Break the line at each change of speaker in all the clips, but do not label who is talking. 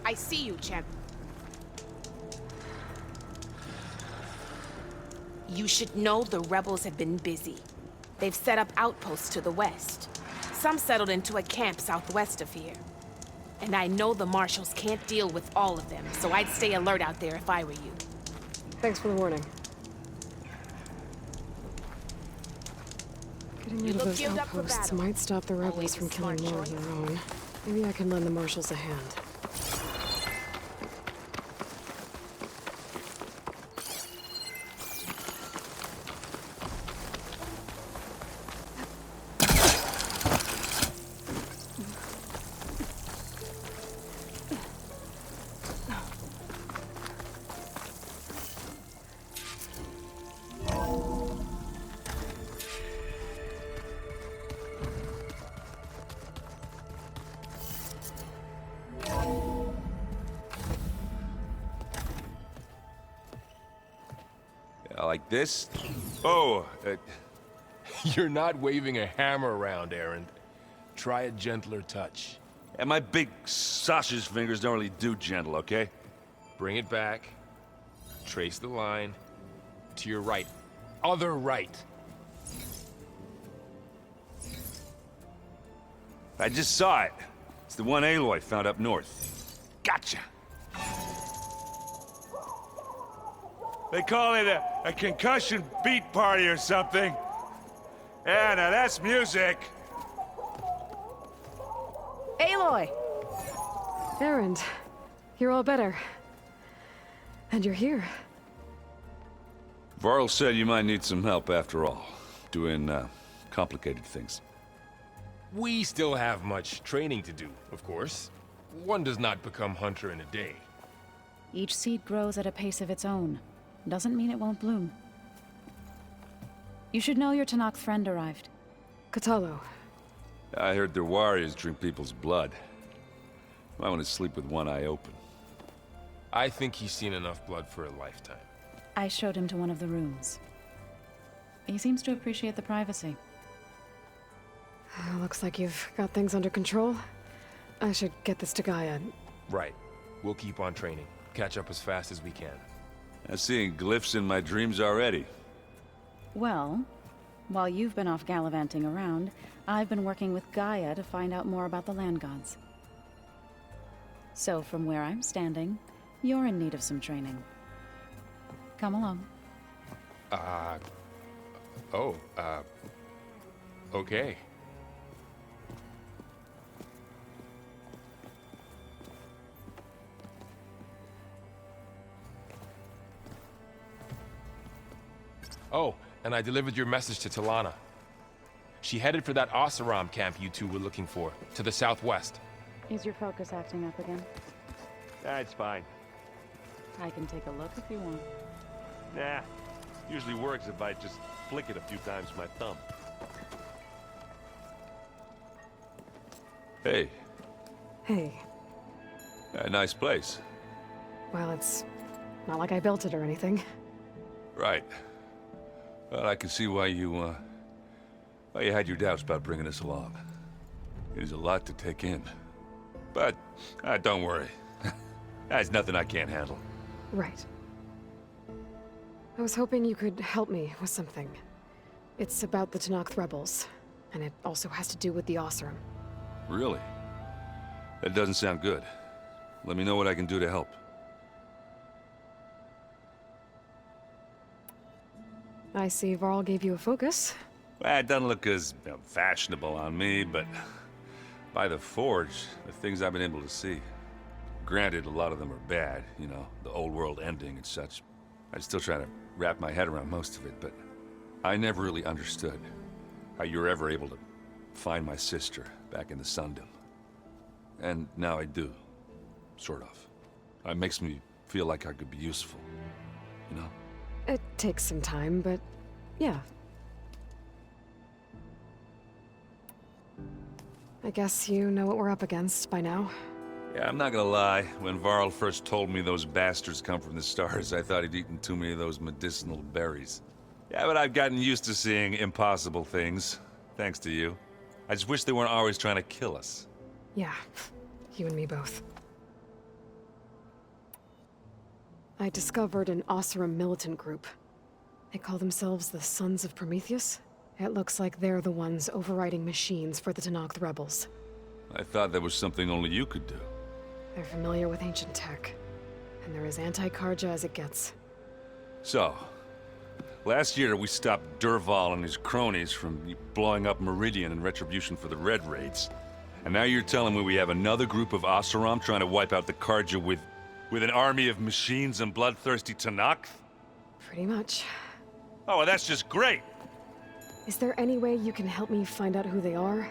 I see you, champ. You should know the rebels have been busy. They've set up outposts to the west. Some settled into a camp southwest of here. And I know the marshals can't deal with all of them, so I'd stay alert out there if I were you.
Thanks for the warning. Getting rid of those outposts might stop the rebels from killing more of their own. Maybe I can lend the marshals a hand.
Like this? Oh,
You're not waving a hammer around, Errand. Try a gentler touch.
and my big sausage fingers don't really do gentle, okay?
Bring it back. Trace the line. To your right. Other right.
I just saw it. It's the one Aloy found up north. Gotcha. They call it a concussion beat party or something. Yeah, now that's music.
Aloy!
Errand, you're all better. And you're here.
Varl said you might need some help after all. Doing, complicated things.
We still have much training to do, of course. One does not become hunter in a day.
Each seed grows at a pace of its own. Doesn't mean it won't bloom. You should know your Tanakh friend arrived.
Katalo.
I heard their warriors drink people's blood. Might want to sleep with one eye open.
I think he's seen enough blood for a lifetime.
I showed him to one of the rooms. He seems to appreciate the privacy.
Looks like you've got things under control. I should get this to Gaia.
Right. We'll keep on training. Catch up as fast as we can.
I'm seeing glyphs in my dreams already.
Well, while you've been off gallivanting around, I've been working with Gaia to find out more about the land gods. So from where I'm standing, you're in need of some training. Come along.
Okay. Oh, and I delivered your message to Talana. She headed for that Oseram camp you two were looking for, to the southwest.
Is your focus acting up again?
That's fine.
I can take a look if you want.
Nah, usually works if I just flick it a few times with my thumb. Hey,
Hey.
nice place.
Well, it's not like I built it or anything.
Right. Well, I can see why you had your doubts about bringing us along. It is a lot to take in. But, don't worry. That's nothing I can't handle.
Right. I was hoping you could help me with something. It's about the Tanakh rebels, and it also has to do with the Oseram.
Really? That doesn't sound good. Let me know what I can do to help.
I see Varl gave you a focus.
Well, it doesn't look as fashionable on me, but by the Forge, the things I've been able to see. Granted, a lot of them are bad, you know, the old world ending and such. I'm still trying to wrap my head around most of it, but I never really understood how you were ever able to find my sister back in the Sundom. And now I do, sort of. It makes me feel like I could be useful, you know?
It takes some time, but yeah. I guess you know what we're up against by now.
Yeah, I'm not gonna lie. When Varl first told me those bastards come from the stars, I thought he'd eaten too many of those medicinal berries. Yeah, but I've gotten used to seeing impossible things, thanks to you. I just wish they weren't always trying to kill us.
Yeah, you and me both. I discovered an Oseram militant group. They call themselves the Sons of Prometheus. It looks like they're the ones overriding machines for the Tenakth rebels.
I thought that was something only you could do.
They're familiar with ancient tech, and they're as anti-Karja as it gets.
So, last year we stopped Durval and his cronies from blowing up Meridian in retribution for the Red Raids. And now you're telling me we have another group of Oseram trying to wipe out the Karja with an army of machines and bloodthirsty Tenakth?
Pretty much.
Oh, well, that's just great!
Is there any way you can help me find out who they are?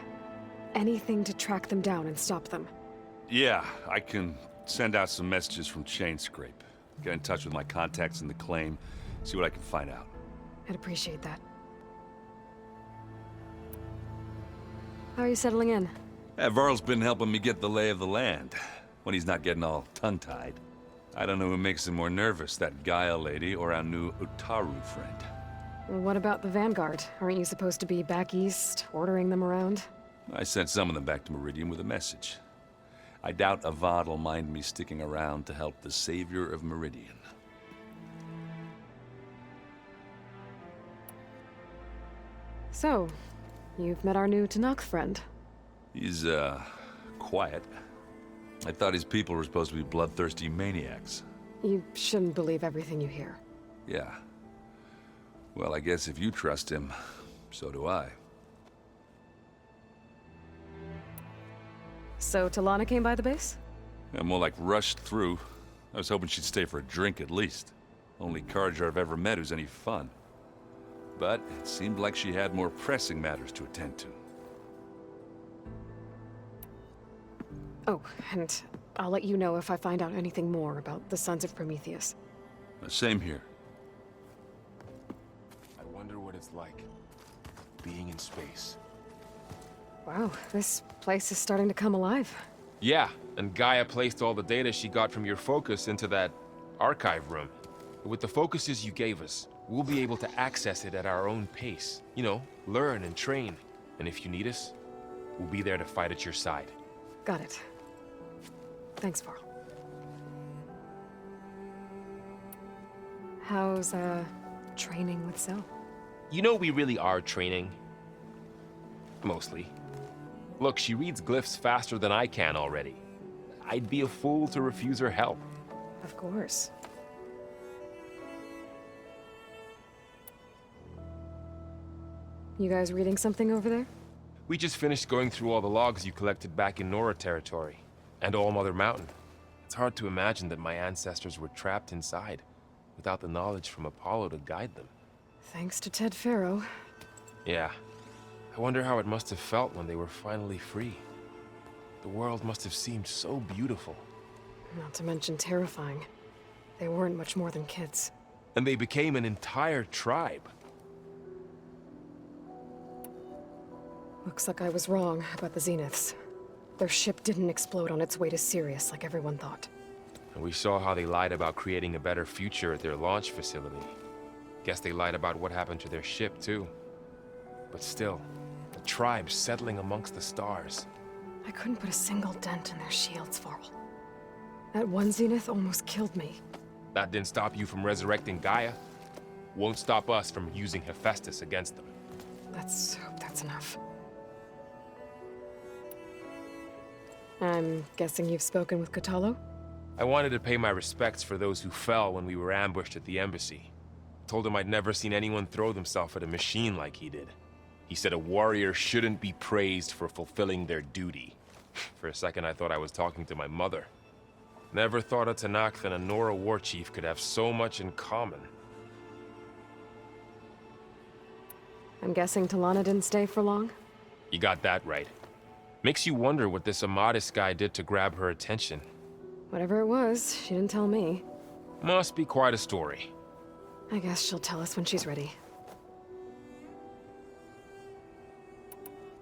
Anything to track them down and stop them?
Yeah, I can send out some messages from Chainscrape. Get in touch with my contacts in the claim, see what I can find out.
I'd appreciate that. How are you settling in?
Varl's been helping me get the lay of the land, when he's not getting all tongue-tied. I don't know who makes him more nervous, that Gaia lady or our new Utaru friend.
Well, what about the Vanguard? Aren't you supposed to be back east, ordering them around?
I sent some of them back to Meridian with a message. I doubt Avad will mind me sticking around to help the savior of Meridian.
So, you've met our new Tenakth friend.
He's, quiet. I thought his people were supposed to be bloodthirsty maniacs.
You shouldn't believe everything you hear.
Yeah. Well, I guess if you trust him, so do I.
So, Talana came by the base?
I'm more like rushed through. I was hoping she'd stay for a drink at least. Only Karja I've ever met who's any fun. But it seemed like she had more pressing matters to attend to.
Oh, and I'll let you know if I find out anything more about the Sons of Prometheus.
Same here.
I wonder what it's like, being in space.
Wow, this place is starting to come alive.
Yeah, and Gaia placed all the data she got from your focus into that archive room. With the focuses you gave us, we'll be able to access it at our own pace. You know, learn and train. And if you need us, we'll be there to fight at your side.
Got it. Thanks, Varl. How's, training with Zoe?
You know we really are training. Mostly. Look, she reads glyphs faster than I can already. I'd be a fool to refuse her help.
Of course. You guys reading something over there?
We just finished going through all the logs you collected back in Nora territory, and All Mother Mountain. It's hard to imagine that my ancestors were trapped inside, without the knowledge from Apollo to guide them.
Thanks to Ted Faro.
Yeah. I wonder how it must have felt when they were finally free. The world must have seemed so beautiful.
Not to mention terrifying. They weren't much more than kids.
And they became an entire tribe.
Looks like I was wrong about the Zeniths. Their ship didn't explode on its way to Sirius like everyone thought.
And we saw how they lied about creating a better future at their launch facility. Guess they lied about what happened to their ship, too. But still, the tribe settling amongst the stars.
I couldn't put a single dent in their shields, Varl. That one Zenith almost killed me.
That didn't stop you from resurrecting Gaia. Won't stop us from using Hephaestus against them.
Let's hope that's enough. I'm guessing you've spoken with Kotallo?
I wanted to pay my respects for those who fell when we were ambushed at the embassy. Told him I'd never seen anyone throw themselves at a machine like he did. He said a warrior shouldn't be praised for fulfilling their duty. For a second I thought I was talking to my mother. Never thought a Tenakth and a Nora war chief could have so much in common.
I'm guessing Talana didn't stay for long?
You got that right. Makes you wonder what this Amadis guy did to grab her attention.
Whatever it was, she didn't tell me.
Must be quite a story.
I guess she'll tell us when she's ready.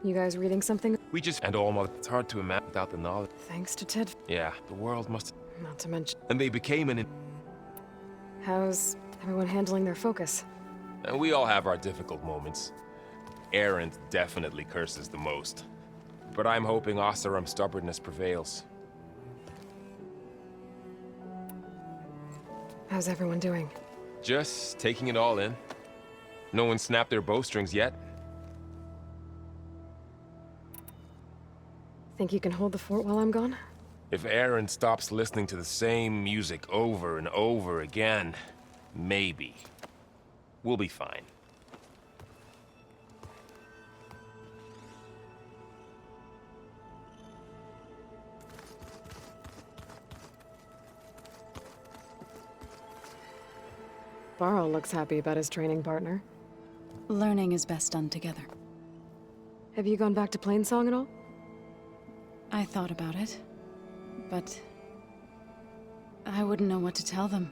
You guys reading something?
We just... And all mother... It's hard to imagine without the knowledge.
Thanks to Ted.
Yeah, the world must...
Not to mention...
And they became an...
How's everyone handling their focus?
And we all have our difficult moments. Errant definitely curses the most. But I'm hoping Oseram's stubbornness prevails.
How's everyone doing?
Just taking it all in. No one snapped their bowstrings yet.
Think you can hold the fort while I'm gone?
If Aaron stops listening to the same music over and over again, maybe. We'll be fine.
Varl looks happy about his training partner.
Learning is best done together.
Have you gone back to Plainsong at all?
I thought about it, but I wouldn't know what to tell them.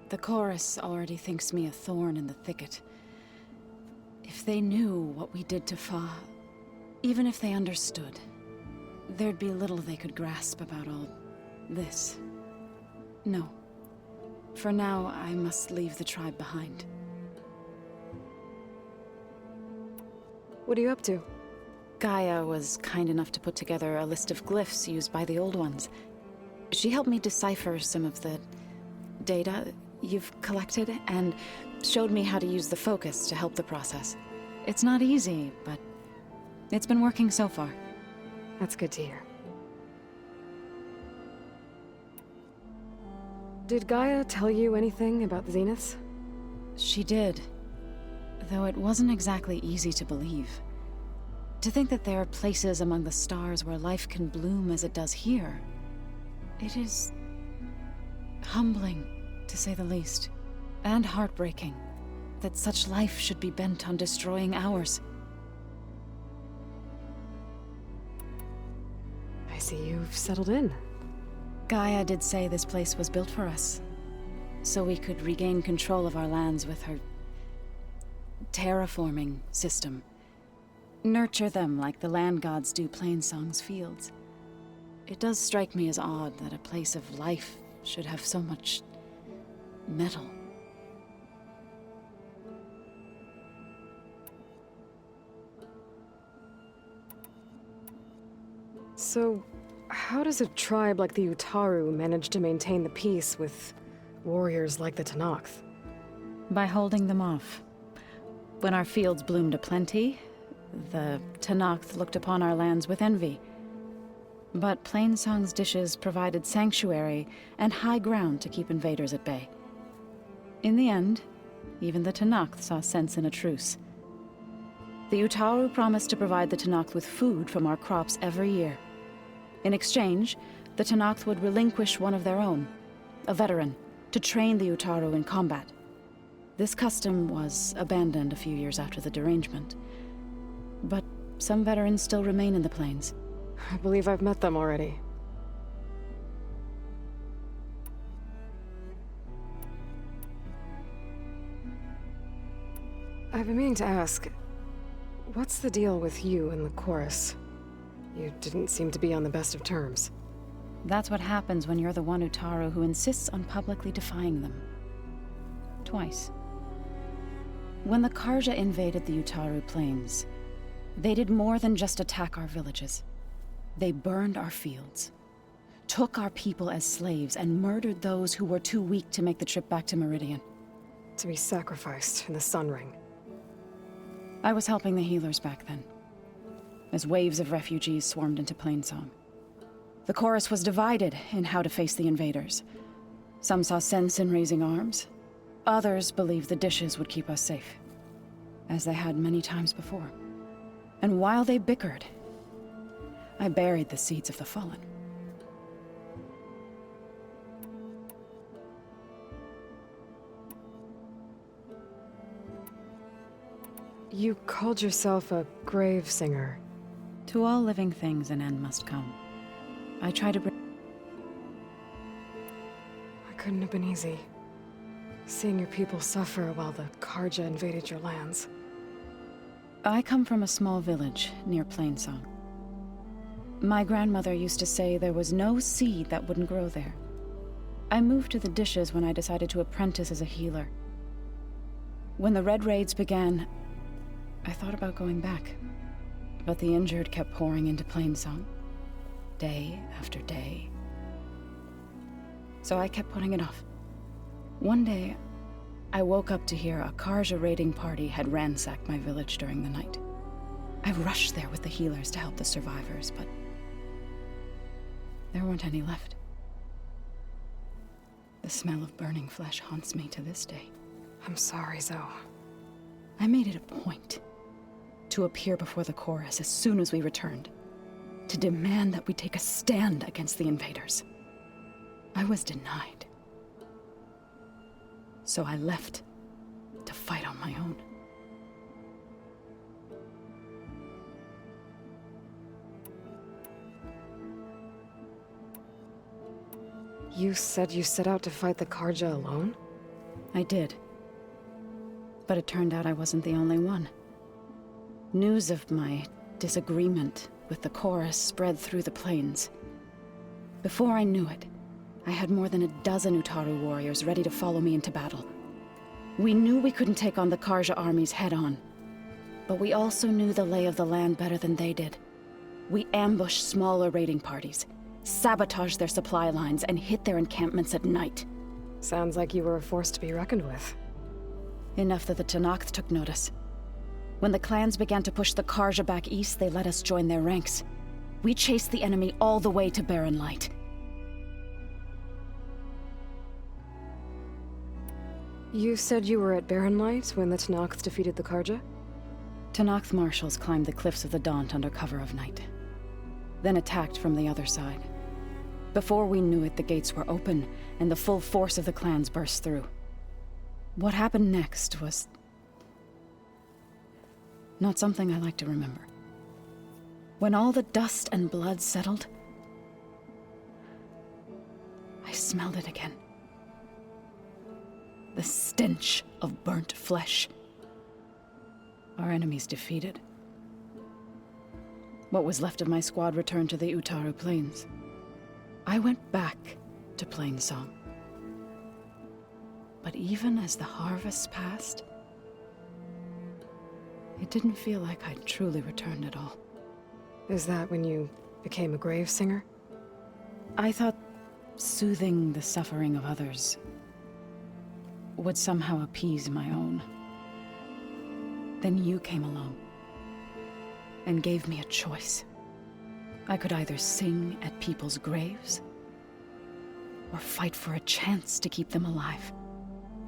The chorus already thinks me a thorn in the thicket. If they knew what we did to Fa, even if they understood, there'd be little they could grasp about all this. No. For now, I must leave the tribe behind.
What are you up to?
Gaia was kind enough to put together a list of glyphs used by the Old Ones. She helped me decipher some of the data you've collected, and showed me how to use the focus to help the process. It's not easy, but it's been working so far.
That's good to hear. Did Gaia tell you anything about the Zeniths?
She did, though it wasn't exactly easy to believe. To think that there are places among the stars where life can bloom as it does here, it is humbling, to say the least, and heartbreaking that such life should be bent on destroying ours.
I see you've settled in.
Gaia did say this place was built for us, so we could regain control of our lands with her terraforming system. Nurture them like the land gods do Plainsong's fields. It does strike me as odd that a place of life should have so much metal.
So, how does a tribe like the Utaru manage to maintain the peace with warriors like the Tenakth?
By holding them off. When our fields bloomed aplenty, the Tenakth looked upon our lands with envy. But Plainsong's dishes provided sanctuary and high ground to keep invaders at bay. In the end, even the Tenakth saw sense in a truce. The Utaru promised to provide the Tenakth with food from our crops every year. In exchange, the Tenakth would relinquish one of their own, a veteran, to train the Utaru in combat. This custom was abandoned a few years after the derangement. But some veterans still remain in the plains.
I believe I've met them already. I've been meaning to ask, what's the deal with you and the chorus? You didn't seem to be on the best of terms.
That's what happens when you're the one Utaru who insists on publicly defying them. Twice. When the Karja invaded the Utaru plains, they did more than just attack our villages. They burned our fields, took our people as slaves, and murdered those who were too weak to make the trip back to Meridian.
To be sacrificed in the Sun Ring.
I was helping the healers back then, as waves of refugees swarmed into Plainsong. The chorus was divided in how to face the invaders. Some saw sense in raising arms. Others believed the dishes would keep us safe, as they had many times before. And while they bickered, I buried the seeds of the fallen.
You called yourself a grave singer.
To all living things, an end must come. I try to bring...
It couldn't have been easy. Seeing your people suffer while the Karja invaded your lands.
I come from a small village near Plainsong. My grandmother used to say there was no seed that wouldn't grow there. I moved to the dishes when I decided to apprentice as a healer. When the Red Raids began, I thought about going back. But the injured kept pouring into Plainsong, day after day. So I kept putting it off. One day, I woke up to hear a Karja raiding party had ransacked my village during the night. I rushed there with the healers to help the survivors, but there weren't any left. The smell of burning flesh haunts me to this day.
I'm sorry, Zoe.
I made it a point to appear before the chorus as soon as we returned, to demand that we take a stand against the invaders. I was denied. So I left to fight on my own.
You said you set out to fight the Karja alone?
I did. But it turned out I wasn't the only one. News of my disagreement with the chorus spread through the plains. Before I knew it, I had more than a dozen Utaru warriors ready to follow me into battle. We knew we couldn't take on the Karja armies head-on, but we also knew the lay of the land better than they did. We ambushed smaller raiding parties, sabotaged their supply lines, and hit their encampments at night.
Sounds like you were a force to be reckoned with.
Enough that the Tenakth took notice. When the clans began to push the Karja back east, they let us join their ranks. We chased the enemy all the way to Barren Light.
You said you were at Barren Light when the Tenakth defeated the Karja?
Tenakth marshals climbed the cliffs of the Daunt under cover of night, then attacked from the other side. Before we knew it, the gates were open, and the full force of the clans burst through. What happened next was not something I like to remember. When all the dust and blood settled, I smelled it again. The stench of burnt flesh. Our enemies defeated. What was left of my squad returned to the Utaru Plains. I went back to Plainsong. But even as the harvest passed, it didn't feel like I'd truly returned at all.
Is that when you became a grave singer?
I thought soothing the suffering of others would somehow appease my own. Then you came along and gave me a choice. I could either sing at people's graves or fight for a chance to keep them alive.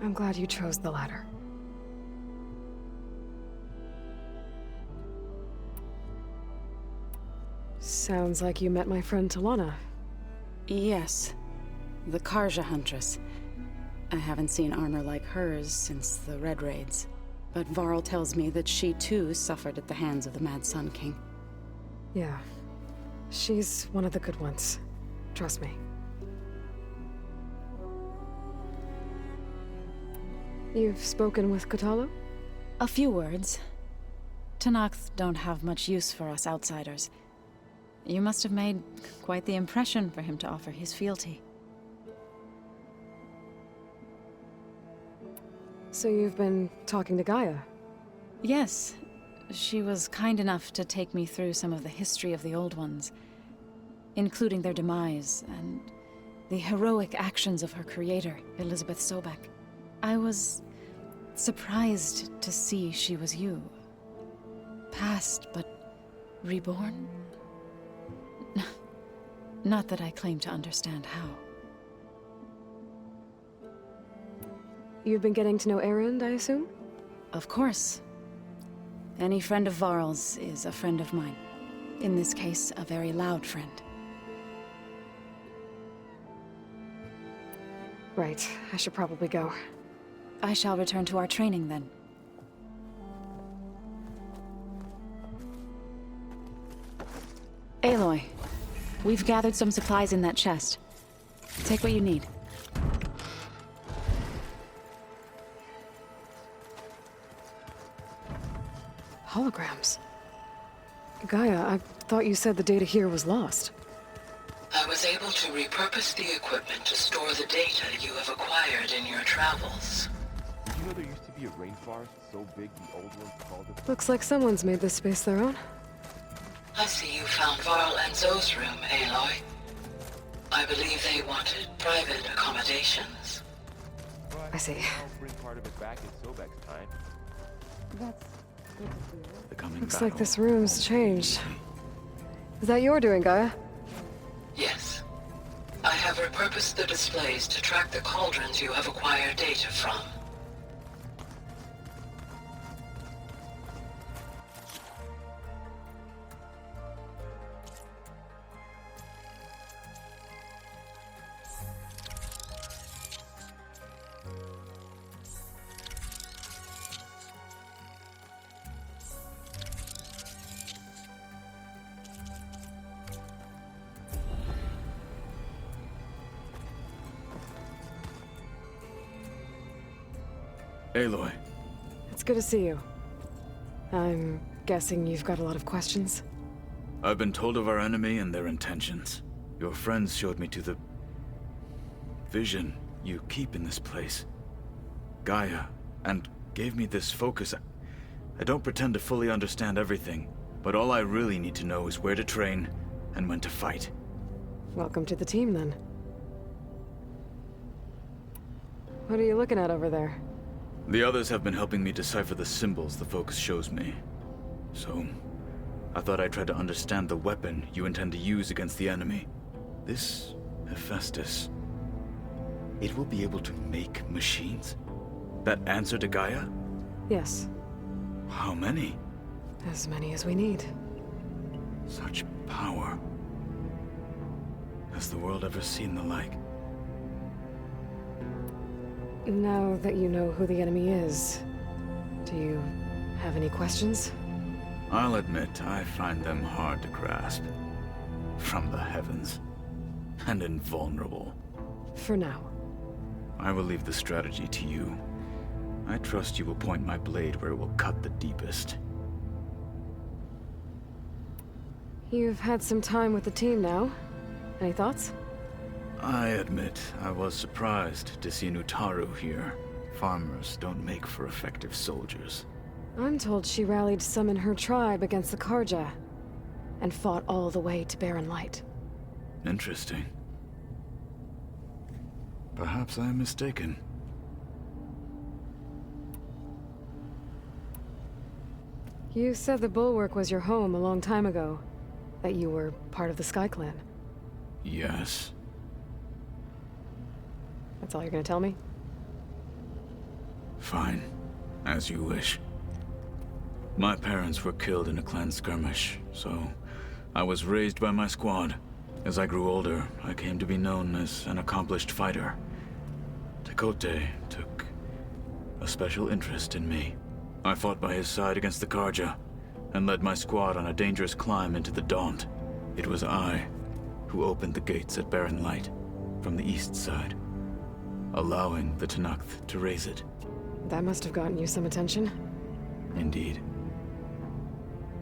I'm glad you chose the latter. Sounds like you met my friend Talana.
Yes, the Karja Huntress. I haven't seen armor like hers since the Red Raids, but Varl tells me that she too suffered at the hands of the Mad Sun King.
Yeah. She's one of the good ones. Trust me. You've spoken with Kotallo?
A few words. Tenakth don't have much use for us outsiders. You must have made quite the impression for him to offer his fealty.
So you've been talking to Gaia?
Yes. She was kind enough to take me through some of the history of the Old Ones, including their demise and the heroic actions of her creator, Elizabeth Sobek. I was surprised to see she was you. Past, but reborn? Not that I claim to understand how.
You've been getting to know Erend, I assume?
Of course. Any friend of Varl's is a friend of mine. In this case, a very loud friend.
Right. I should probably go.
I shall return to our training then. Aloy, we've gathered some supplies in that chest. Take what you need.
Holograms. Gaia, I thought you said the data here was lost.
I was able to repurpose the equipment to store the data you have acquired in your travels.
Did you know there used to be a rainforest so big the old ones called it?
Looks like someone's made this space their own.
I see you found Varl and Zoe's room, Aloy. I believe they wanted private accommodations.
But
I see.
I'll bring part of it back in Sobek's time.
That's good to see.
The coming
Looks
battle
like this room's changed. Is that your doing, Gaia?
Yes. I have repurposed the displays to track the cauldrons you have acquired data from.
Aloy,
It's good to see you. I'm guessing you've got a lot of questions?
I've been told of our enemy and their intentions. Your friends showed me to the vision you keep in this place, Gaia, and gave me this focus. I don't pretend to fully understand everything, but all I really need to know is where to train and when to fight.
Welcome to the team, then. What are you looking at over there?
The others have been helping me decipher the symbols the focus shows me. So, I thought I'd try to understand the weapon you intend to use against the enemy. This Hephaestus, it will be able to make machines? That answer to Gaia?
Yes,
How many?
as many as we need.
Such power. Has the world ever seen the like?
Now that you know who the enemy is, do you have any questions?
I'll admit, I find them hard to grasp. From the heavens. And invulnerable.
For now.
I will leave the strategy to you. I trust you will point my blade where it will cut the deepest.
You've had some time with the team now. Any thoughts?
I admit, I was surprised to see Nutaru here. Farmers don't make for effective soldiers.
I'm told she rallied some in her tribe against the Karja, and fought all the way to Barren Light.
Interesting. Perhaps I am mistaken.
You said the Bulwark was your home a long time ago. That you were part of the Sky Clan.
Yes.
That's all you're gonna tell me?
Fine. As you wish. My parents were killed in a clan skirmish, so I was raised by my squad. As I grew older, I came to be known as an accomplished fighter. Tekote took a special interest in me. I fought by his side against the Karja, and led my squad on a dangerous climb into the Daunt. It was I who opened the gates at Barren Light, from the east side, allowing the Tenakth to raise it.
That must have gotten you some attention.
Indeed.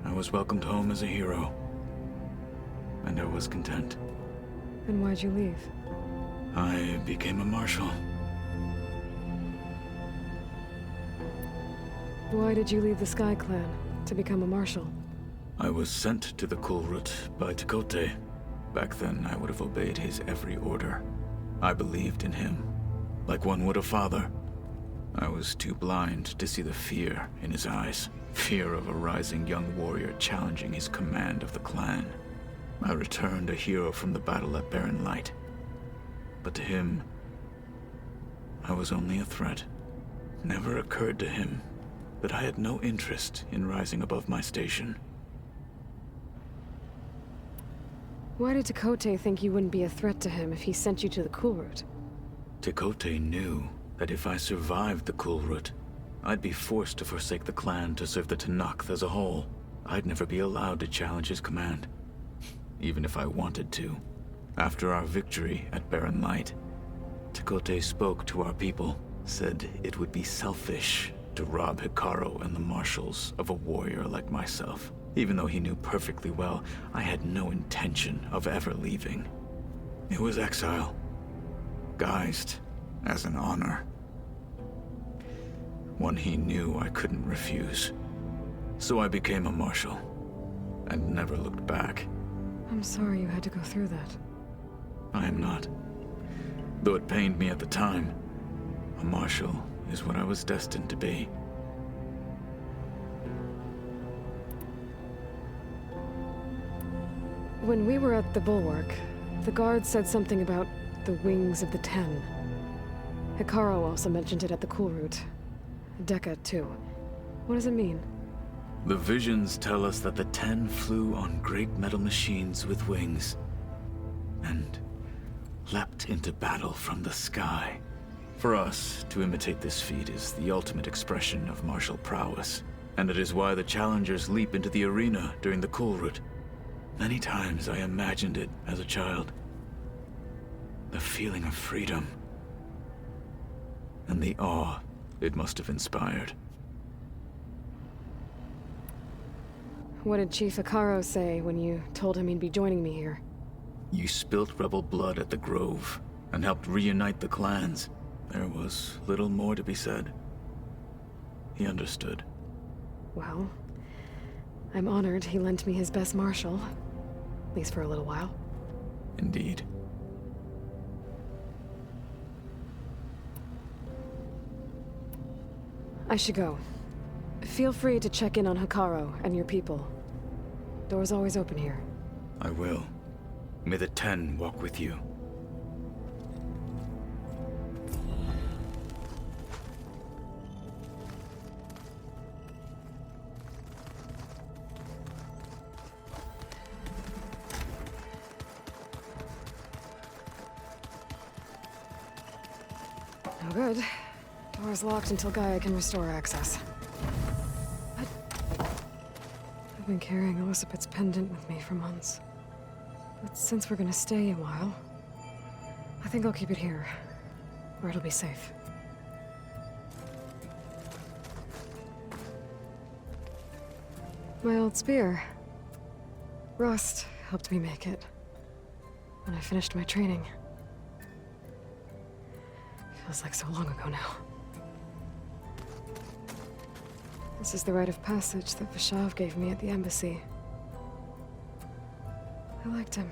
I was welcomed home as a hero, and I was content.
Then why'd you leave?
I became a marshal.
Why did you leave the Sky Clan to become a marshal?
I was sent to the Kulrut by Tekote. Back then, I would have obeyed his every order. I believed in him, like one would a father. I was too blind to see the fear in his eyes. Fear of a rising young warrior challenging his command of the clan. I returned a hero from the battle at Barren Light. But to him, I was only a threat. Never occurred to him that I had no interest in rising above my station.
Why did Tekote think you wouldn't be a threat to him if he sent you to the Kulrut?
Tekote knew that if I survived the Kulrut, I'd be forced to forsake the clan to serve the Tenakth as a whole. I'd never be allowed to challenge his command, even if I wanted to. After our victory at Barren Light, Tekote spoke to our people, said it would be selfish to rob Hikaru and the marshals of a warrior like myself. Even though he knew perfectly well, I had no intention of ever leaving. It was exile, guised as an honor. One he knew I couldn't refuse. So I became a marshal, and never looked back.
I'm sorry you had to go through that.
I am not. Though it pained me at the time, a A marshal is what I was destined to be.
When we were at the Bulwark, the guard said something about the Wings of the Ten. Hikaru also mentioned it at the Cool Route. Dekka, too. What does it mean?
The visions tell us that the Ten flew on great metal machines with wings, and leapt into battle from the sky. For us, to imitate this feat is the ultimate expression of martial prowess, and it is why the challengers leap into the arena during the Cool Route. Many times I imagined it as a child. The feeling of freedom, and the awe it must have inspired.
What did Chief Hikaru say when you told him he'd be joining me here?
You spilt rebel blood at the Grove, and helped reunite the clans. There was little more to be said. He understood.
Well, I'm honored he lent me his best marshal. At least for a little while.
Indeed.
I should go. Feel free to check in on Hikaru and your people. Door's always open here.
I will. May the Ten walk with you.
No good. Door's locked until Gaia can restore access. What? I've been carrying Elizabeth's pendant with me for months. But since we're gonna stay a while, I think I'll keep it here, where it'll be safe. My old spear. Rust helped me make it when I finished my training. Feels like so long ago now. This is the rite of passage that Vashav gave me at the embassy. I liked him.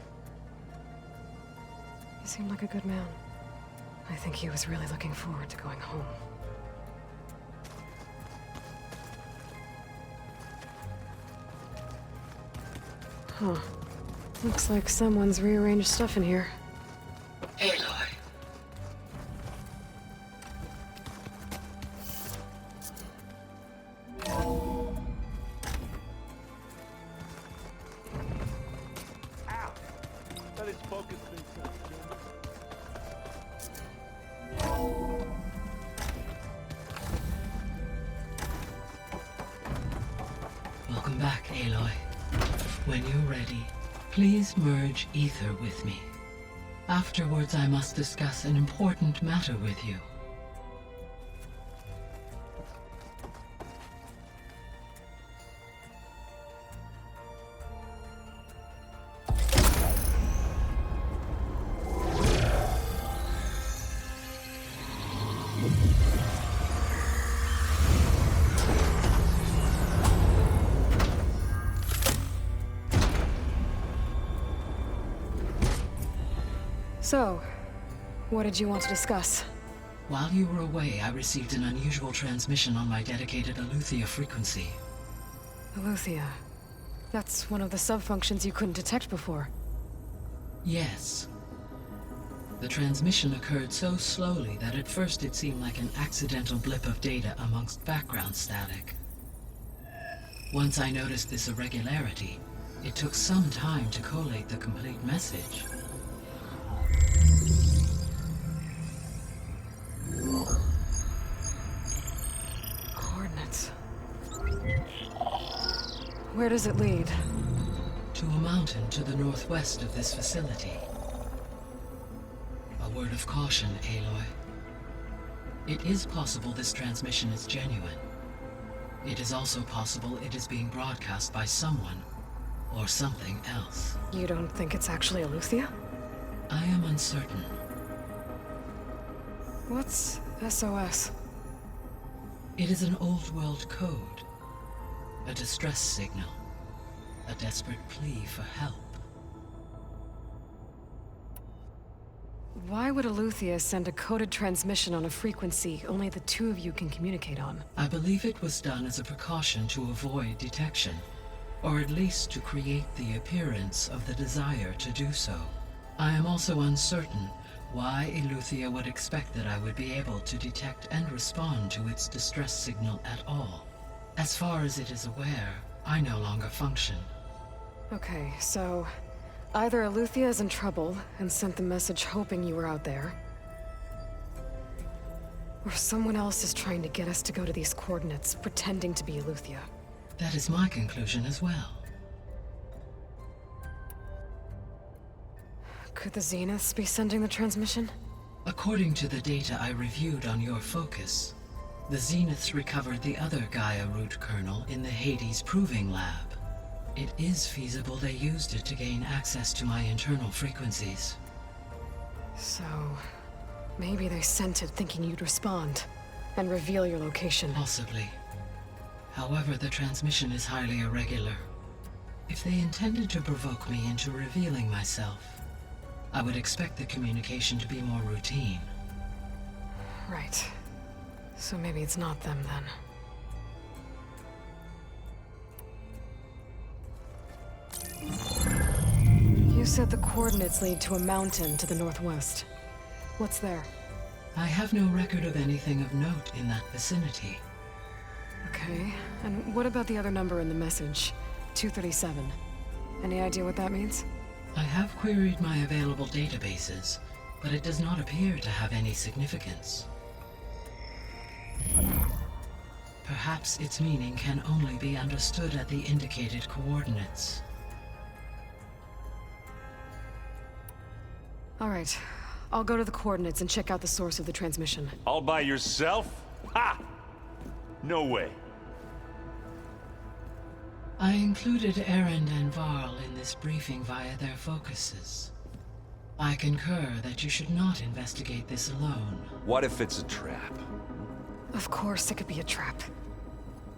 He seemed like a good man. I think he was really looking forward to going home. Huh. Looks like someone's rearranged stuff in here.
Aloy.
Welcome back, Aloy. When you're ready, please merge ether with me. Afterwards, I must discuss an important matter with you.
So, what did you want to discuss?
While you were away, I received an unusual transmission on my dedicated Aletheia frequency.
Aletheia. That's one of the sub-functions you couldn't detect before.
Yes. The transmission occurred so slowly that at first it seemed like an accidental blip of data amongst background static. Once I noticed this irregularity, it took some time to collate the complete message.
Coordinates. Where does it lead?
To a mountain to the northwest of this facility. A word of caution, Aloy. It is possible this transmission is genuine. It is also possible it is being broadcast by someone or something else.
You don't think it's actually Aletheia?
I am uncertain.
What's SOS?
It is an old-world code. A distress signal. A desperate plea for help.
Why would Eleuthia send a coded transmission on a frequency only the two of you can communicate on?
I believe it was done as a precaution to avoid detection, or at least to create the appearance of the desire to do so. I am also uncertain why Eleuthia would expect that I would be able to detect and respond to its distress signal at all. As far as it is aware, I no longer function.
Okay, so either Eleuthia is in trouble and sent the message hoping you were out there, or someone else is trying to get us to go to these coordinates, pretending to be Eleuthia.
That is my conclusion as well.
Could the Zeniths be sending the transmission?
According to the data I reviewed on your focus, the Zeniths recovered the other Gaia root kernel in the Hades Proving Lab. It is feasible they used it to gain access to my internal frequencies.
So, maybe they sent it thinking you'd respond and reveal your location.
Possibly. However, the transmission is highly irregular. If they intended to provoke me into revealing myself, I would expect the communication to be more routine.
Right. So maybe it's not them then. You said the coordinates lead to a mountain to the northwest. What's there?
I have no record of anything of note in that vicinity.
Okay, and what about the other number in the message? 237. Any idea what that means?
I have queried my available databases, but it does not appear to have any significance. Perhaps its meaning can only be understood at the indicated coordinates.
All right, I'll go to the coordinates and check out the source of the transmission.
All by yourself? Ha! No way.
I included Erend and Varl in this briefing via their focuses. I concur that you should not investigate this alone.
What if it's a trap?
Of course it could be a trap.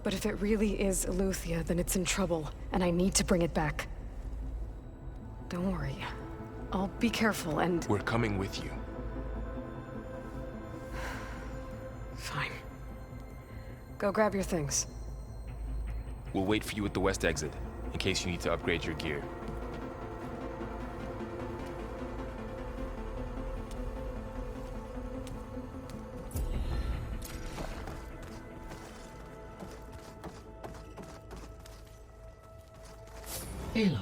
But if it really is Eleuthia, then it's in trouble, and I need to bring it back. Don't worry. I'll be careful and...
We're coming with you.
Fine. Go grab your things.
We'll wait for you at the west exit, in case you need to upgrade your gear.
Aloy.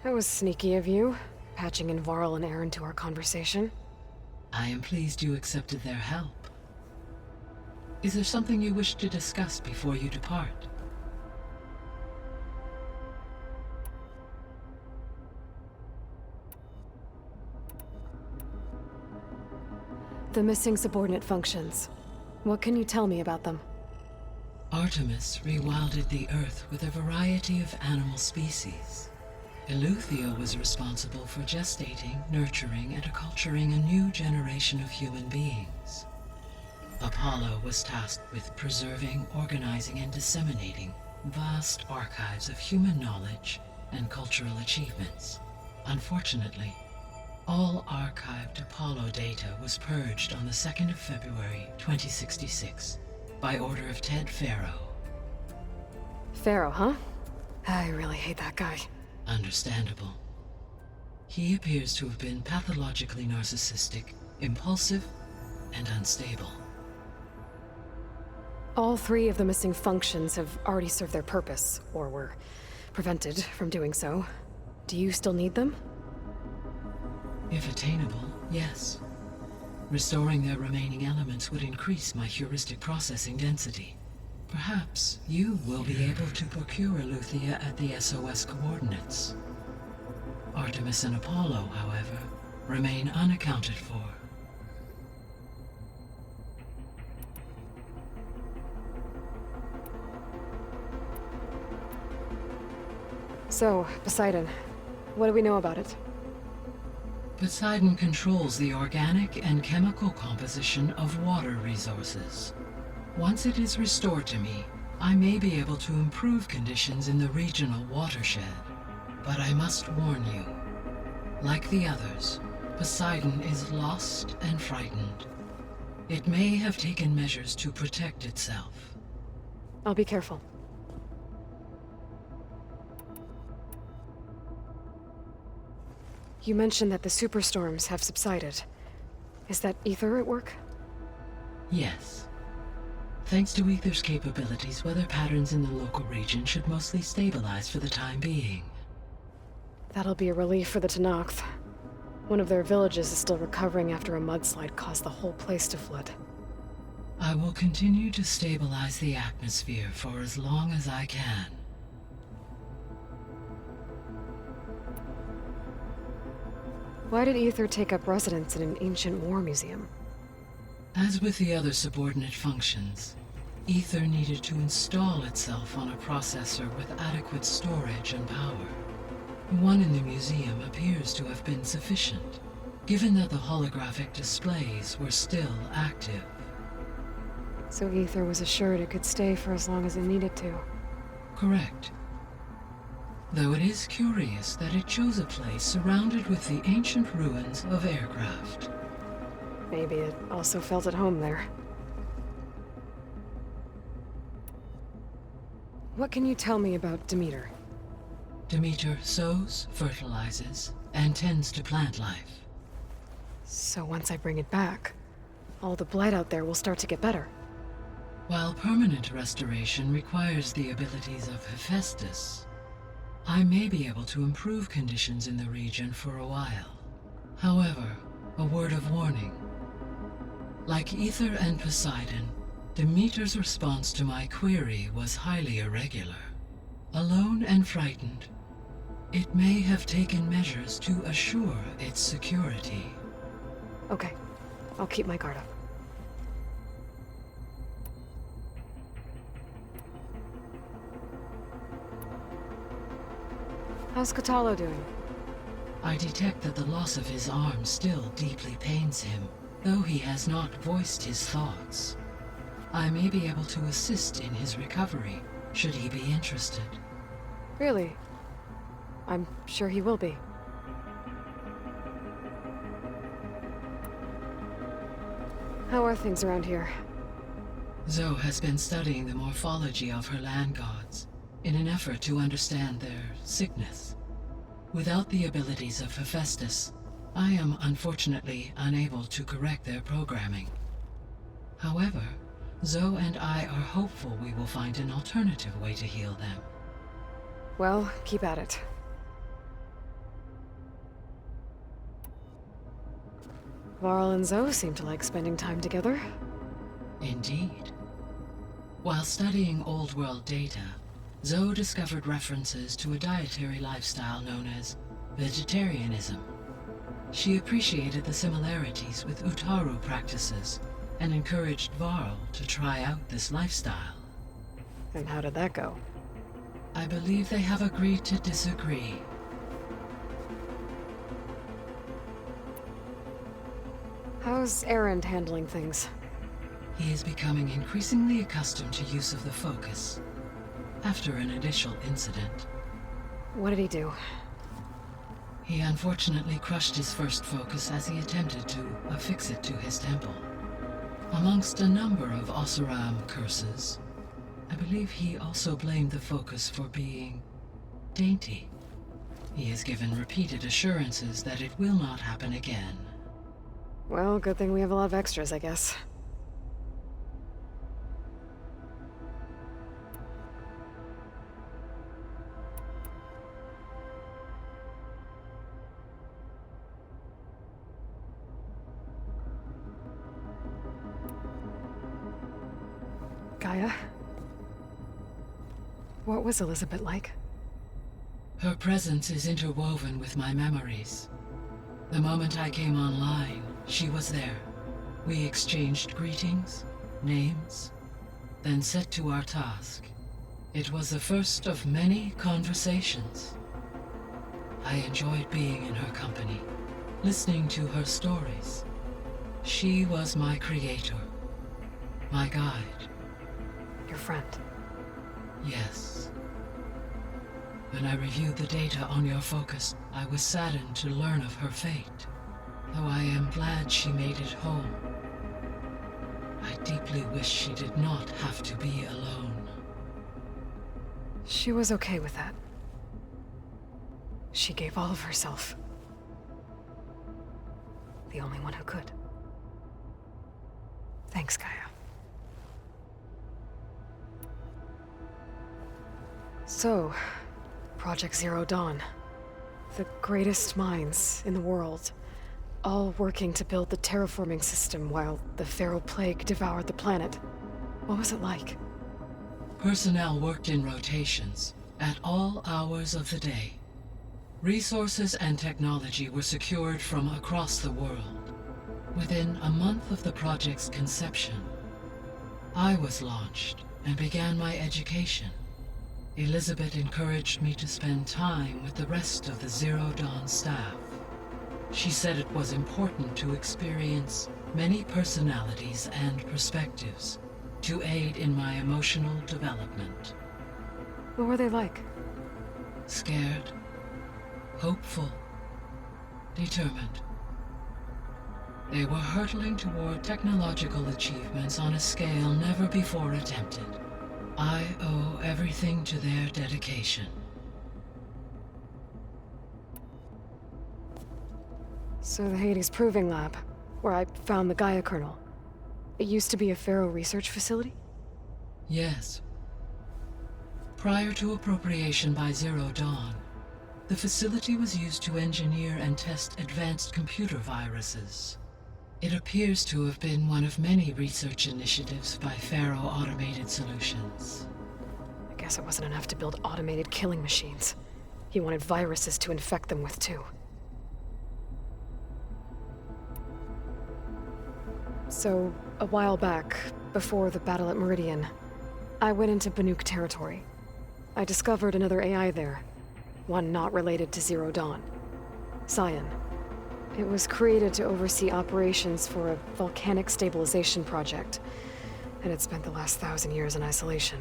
That was sneaky of you, patching in Varl and Erend to our conversation.
I am pleased you accepted their help. Is there something you wish to discuss before you depart?
The missing subordinate functions. What can you tell me about them?
Artemis rewilded the Earth with a variety of animal species. Eleuthia was responsible for gestating, nurturing, and acculturating a new generation of human beings. Apollo was tasked with preserving, organizing, and disseminating vast archives of human knowledge and cultural achievements. Unfortunately, all archived Apollo data was purged on the 2nd of February, 2066, by order of Ted Faro.
Pharaoh, huh? I really hate that guy.
Understandable. He appears to have been pathologically narcissistic, impulsive, and unstable.
All three of the missing functions have already served their purpose, or were prevented from doing so. Do you still need them?
If attainable, yes. Restoring their remaining elements would increase my heuristic processing density. Perhaps you will be able to procure Eleuthia at the SOS coordinates. Artemis and Apollo, however, remain unaccounted for.
So, Poseidon, what do we know about it?
Poseidon controls the organic and chemical composition of water resources. Once it is restored to me, I may be able to improve conditions in the regional watershed. But I must warn you, like the others, Poseidon is lost and frightened. It may have taken measures to protect itself.
I'll be careful. You mentioned that the superstorms have subsided. Is that Ether at work?
Yes. Thanks to Ether's capabilities, weather patterns in the local region should mostly stabilize for the time being.
That'll be a relief for the Tenakth. One of their villages is still recovering after a mudslide caused the whole place to flood.
I will continue to stabilize the atmosphere for as long as I can.
Why did Ether take up residence in an ancient war museum?
As with the other subordinate functions, Ether needed to install itself on a processor with adequate storage and power. One in the museum appears to have been sufficient, given that the holographic displays were still active.
So Ether was assured it could stay for as long as it needed to.
Correct. Though it is curious that it chose a place surrounded with the ancient ruins of aircraft.
Maybe it also felt at home there. What can you tell me about Demeter?
Demeter sows, fertilizes, and tends to plant life.
So once I bring it back, all the blight out there will start to get better.
While permanent restoration requires the abilities of Hephaestus, I may be able to improve conditions in the region for a while. However, a word of warning. Like Ether and Poseidon, Demeter's response to my query was highly irregular. Alone and frightened, it may have taken measures to assure its security.
Okay, I'll keep my guard up. How's Katalo doing?
I detect that the loss of his arm still deeply pains him, though he has not voiced his thoughts. I may be able to assist in his recovery, should he be interested.
Really? I'm sure he will be. How are things around here?
Zoe has been studying the morphology of her land gods in an effort to understand their sickness. Without the abilities of Hephaestus, I am unfortunately unable to correct their programming. However, Zoe and I are hopeful we will find an alternative way to heal them.
Well, keep at it. Varl and Zoe seem to like spending time together.
Indeed. While studying Old World data, Zoe discovered references to a dietary lifestyle known as vegetarianism. She appreciated the similarities with Utaru practices and encouraged Varl to try out this lifestyle.
And how did that go?
I believe they have agreed to disagree.
How's Erend handling things?
He is becoming increasingly accustomed to use of the focus, after an initial incident.
What did he do?
He unfortunately crushed his first focus as he attempted to affix it to his temple. Amongst a number of Oseram curses, I believe he also blamed the focus for being dainty. He has given repeated assurances that it will not happen again.
Well, good thing we have a lot of extras, I guess. Gaia? What was Elizabeth like?
Her presence is interwoven with my memories. The moment I came online, she was there. We exchanged greetings, names, then set to our task. It was the first of many conversations. I enjoyed being in her company, listening to her stories. She was my creator, my guide.
Your friend.
Yes. When I reviewed the data on your focus, I was saddened to learn of her fate. though I am glad she made it home. I deeply wish she did not have to be alone.
She was okay with that. She gave all of herself. The only one who could. Thanks, Gaia. So, Project Zero Dawn. The greatest minds in the world, all working to build the terraforming system while the Pharaoh Plague devoured the planet. What was it like?
Personnel worked in rotations, at all hours of the day. Resources and technology were secured from across the world. Within a month of the project's conception, I was launched and began my education. Elizabeth encouraged me to spend time with the rest of the Zero Dawn staff. She said it was important to experience many personalities and perspectives to aid in my emotional development.
What were they like?
Scared, hopeful, determined. They were hurtling toward technological achievements on a scale never before attempted. I owe everything to their dedication.
So the Hades Proving Lab, where I found the Gaia kernel. It used to be a Pharaoh research facility?
Yes. Prior to appropriation by Zero Dawn, the facility was used to engineer and test advanced computer viruses. It appears to have been one of many research initiatives by Pharaoh Automated Solutions.
I guess it wasn't enough to build automated killing machines. He wanted viruses to infect them with, too. So, a while back, before the battle at Meridian, I went into Banuk territory. I discovered another AI there, one not related to Zero Dawn. Cyan. It was created to oversee operations for a volcanic stabilization project, and it spent the last 1,000 years in isolation.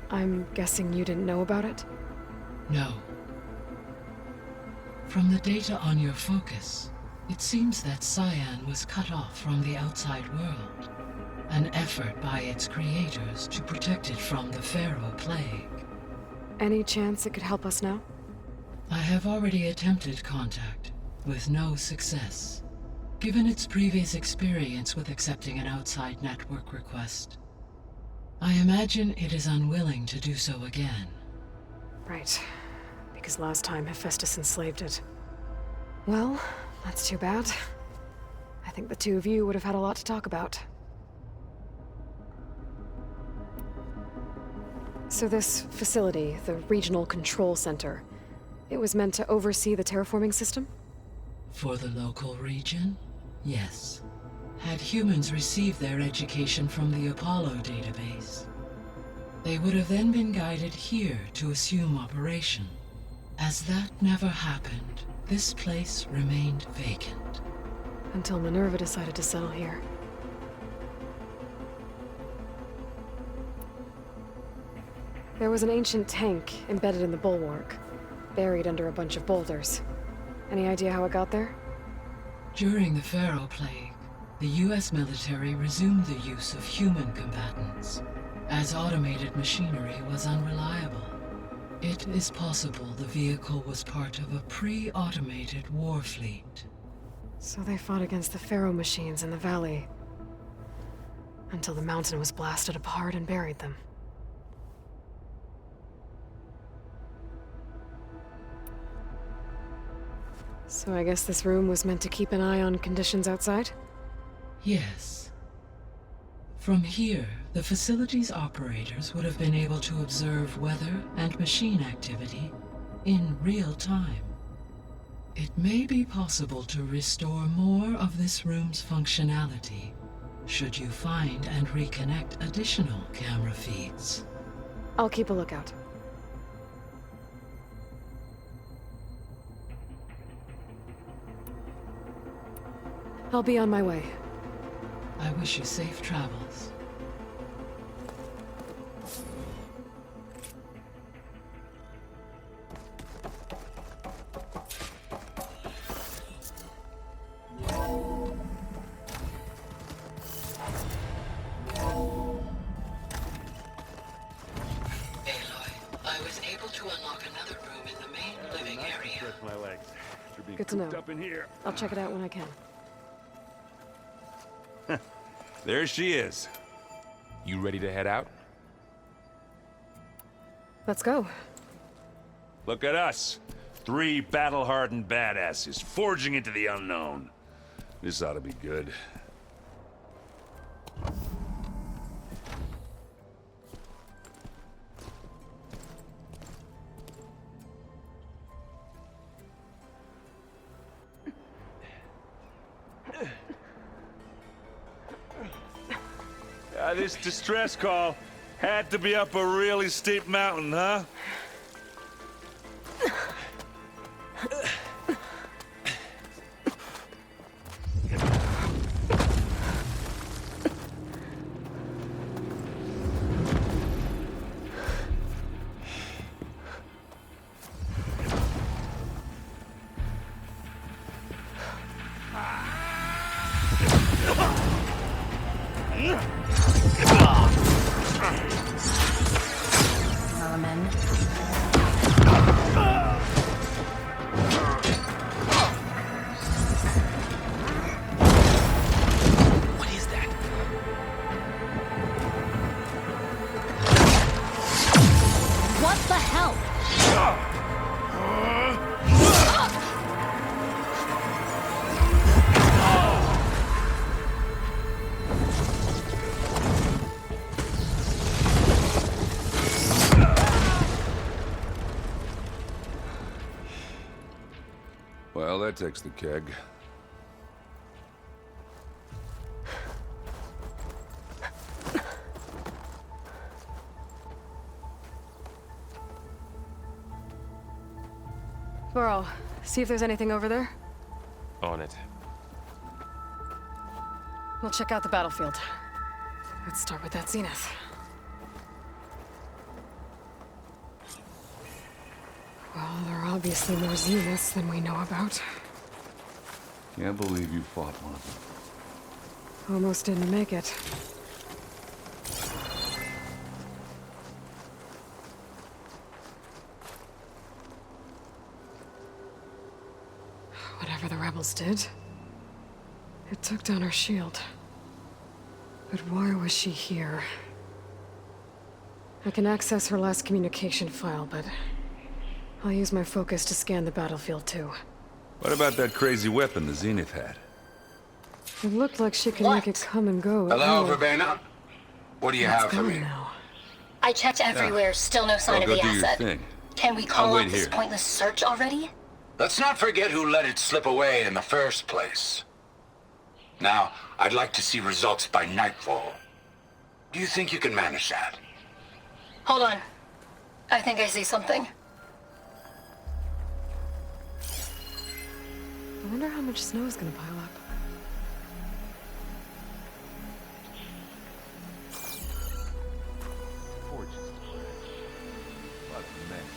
I'm guessing you didn't know about it?
No. From the data on your focus, it seems that Cyan was cut off from the outside world, an effort by its creators to protect it from the Pharaoh Plague.
Any chance it could help us now?
I have already attempted contact, with no success. Given its previous experience with accepting an outside network request, I imagine it is unwilling to do so again.
Right. Because last time Hephaestus enslaved it. Well, that's too bad. I think the two of you would have had a lot to talk about. So this facility, the Regional Control Center, it was meant to oversee the terraforming system?
For the local region, yes. Had humans received their education from the Apollo database, they would have then been guided here to assume operation. As that never happened, this place remained vacant.
Until Minerva decided to settle here. There was an ancient tank embedded in the bulwark, buried under a bunch of boulders. Any idea how it got there?
During the Pharaoh Plague, the US military resumed the use of human combatants, as automated machinery was unreliable. It is possible the vehicle was part of a pre-automated war fleet.
So they fought against the Pharaoh machines in the valley, until the mountain was blasted apart and buried them. So I guess this room was meant to keep an eye on conditions outside?
Yes. From here, the facility's operators would have been able to observe weather and machine activity in real time. It may be possible to restore more of this room's functionality, should you find and reconnect additional camera feeds.
I'll keep a lookout. I'll be on my way.
I wish you safe travels.
my legs. After being
Good to
cooped
know.
up in here.
I'll check it out when I can.
There she is.
You ready to head out?
Let's go.
Look at us. 3 battle-hardened badasses forging into the unknown. This ought to be good. This distress call had to be up a really steep mountain, huh?
What is that?
What the hell?
Well, that takes the keg.
Burrow, see if there's anything over there.
On it.
We'll check out the battlefield. Let's start with that zenith. Well, there are obviously more zeniths than we know about.
Can't believe you fought one.
Almost didn't make it. Whatever the rebels did, it took down her shield. But why was she here? I can access her last communication file, but I'll use my focus to scan the battlefield too.
What about that crazy weapon the Zenith had?
It looked like she could make it come and go. at
Hello,
will.
Verbena? What do you have for
Gone
me?
now.
I checked everywhere, still no sign
Well,
of
go
the
do your
asset.
thing.
Can we
I'll
call
wait
off this
here.
pointless search already?
Let's not forget who let it slip away in the first place. Now, I'd like to see results by nightfall. Do you think you can manage that?
Hold on. I think I see something.
I wonder how much snow is gonna pile up.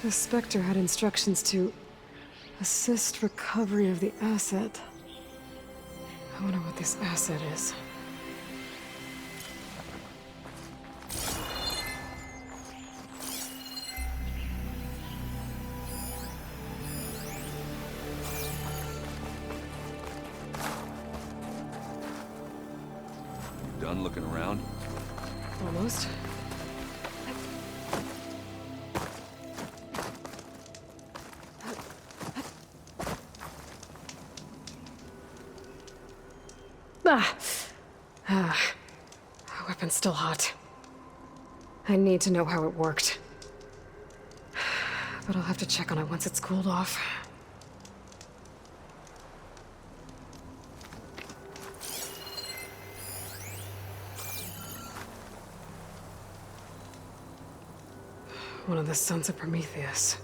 The Spectre had instructions to assist recovery of the asset. I wonder what this asset is.
You done looking around?
Almost. The weapon's still hot. I need to know how it worked. But I'll have to check on it once it's cooled off. One of the sons of Prometheus.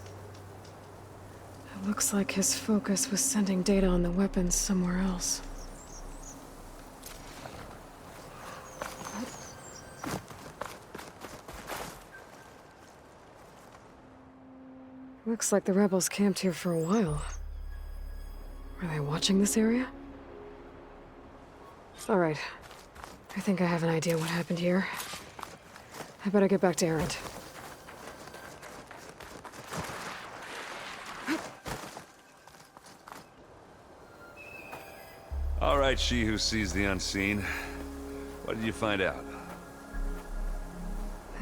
It looks like his focus was sending data on the weapons somewhere else. Looks like the rebels camped here for a while. Were they watching this area? All right. I think I have an idea what happened here. I better get back to Erend.
All right, she who sees the unseen. What did you find out?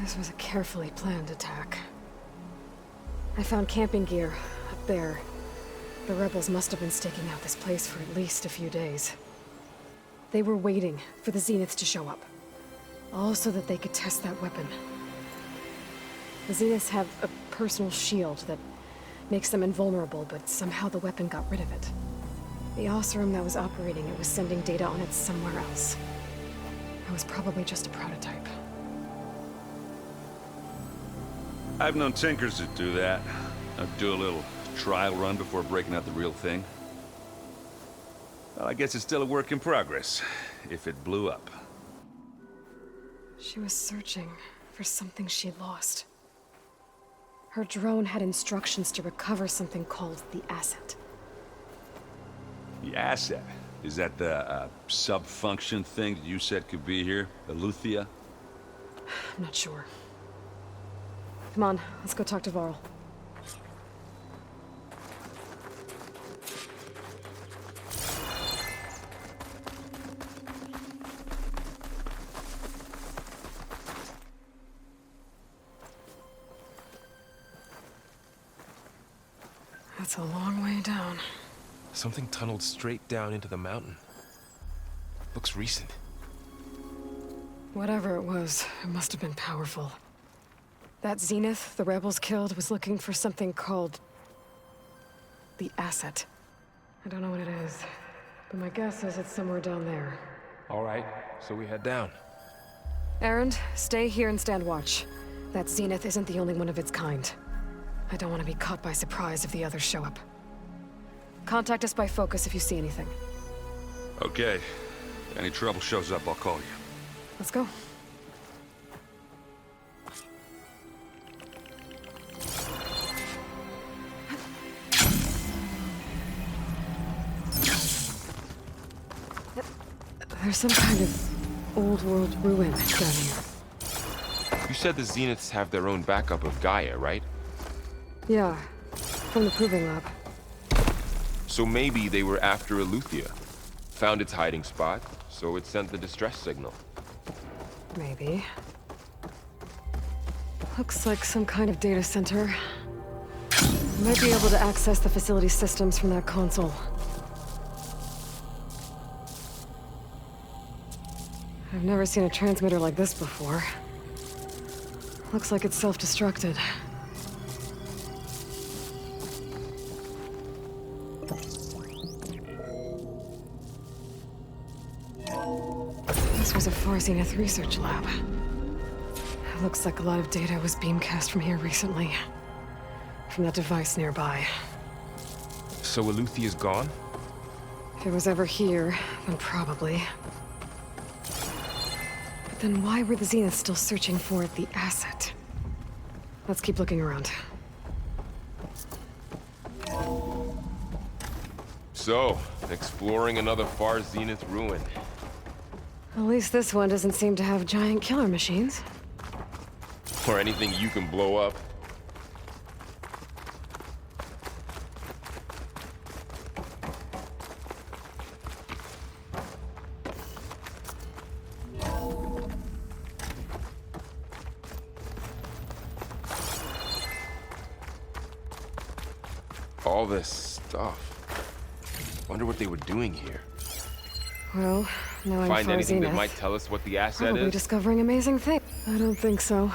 This was a carefully planned attack. I found camping gear up there. The rebels must have been staking out this place for at least a few days. They were waiting for the Zeniths to show up. All so that they could test that weapon. The Zeniths have a personal shield that makes them invulnerable, but somehow the weapon got rid of it. The Oseram that was operating it was sending data on it somewhere else. It was probably just a prototype.
I've known tinkers that do that. I'd do a little trial run before breaking out the real thing. Well, I guess it's still a work in progress, if it blew up.
She was searching for something she lost. Her drone had instructions to recover something called the Asset.
The asset? Is that the sub-function thing that you said could be here? Eleuthia?
I'm not sure. Come on, let's go talk to Varl. That's a long way down.
Something tunneled straight down into the mountain. Looks recent.
Whatever it was, it must have been powerful. That Zenith the rebels killed was looking for something called the Asset. I don't know what it is, but my guess is it's somewhere down there.
All right, so we head down.
Erend, stay here and stand watch. That Zenith isn't the only one of its kind. I don't want to be caught by surprise if the others show up. Contact us by focus if you see anything.
Okay. If any trouble shows up, I'll call you.
Let's go. There's some kind of old world ruin down here.
You said the Zeniths have their own backup of Gaia, right?
Yeah, from the Proving Lab.
So maybe they were after Eleuthia. Found its hiding spot, so it sent the distress signal.
Maybe. Looks like some kind of data center. Might be able to access the facility systems from that console. I've never seen a transmitter like this before. Looks like it's self-destructed. This was a Far Zenith research lab. It looks like a lot of data was beamcast from here recently. From that device nearby.
So Eleuthia's gone?
If it was ever here, then probably. But then why were the Zeniths still searching for the Asset? Let's keep looking around.
So, exploring another Far Zenith ruin.
At least this one doesn't seem to have giant killer machines.
Or anything you can blow up. All this stuff. Wonder what they were doing here.
Well, now I'm
Find
Far
anything
Zenith.
that might tell us what the asset
Probably
is?
discovering amazing things. I don't think so.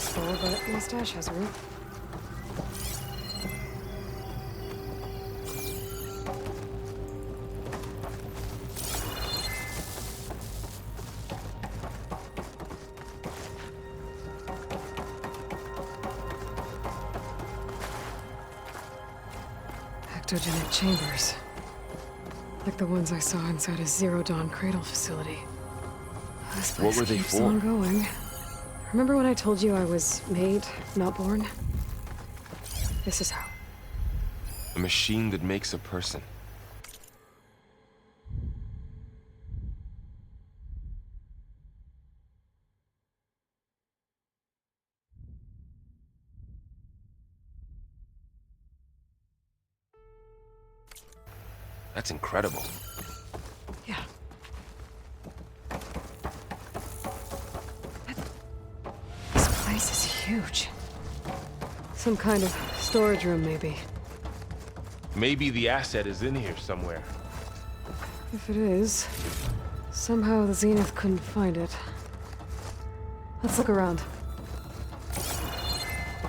looks full, but my stash has room. Ectogenic chambers. Like the ones I saw inside a Zero Dawn cradle facility. This place
What were they
keeps
for?
on going. Remember when I told you I was made, not born? This is how.
A machine that makes a person. That's incredible.
Yeah. This place is huge. Some kind of storage room, maybe.
Maybe the asset is in here somewhere.
If it is, somehow the Zenith couldn't find it. Let's look around.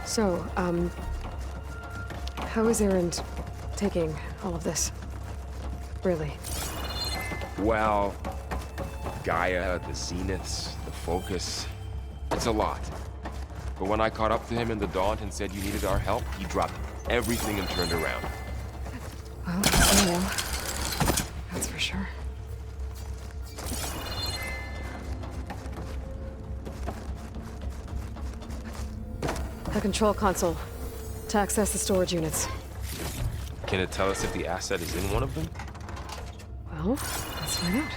So, how is Erend taking all of this? Really?
Well, Gaia, the Zeniths, the Focus. It's a lot. But when I caught up to him in the Daunt and said you needed our help, he dropped everything and turned around.
Well, I know. That's for sure. A control console. To access the storage units.
Can it tell us if the asset is in one of them?
Well, let's find out.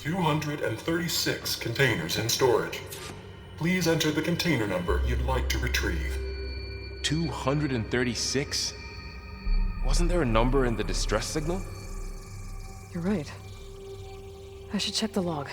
$236 containers in storage. Please enter the container number you'd like to retrieve.
236? Wasn't there a number in the distress signal?
You're right. I should check the log.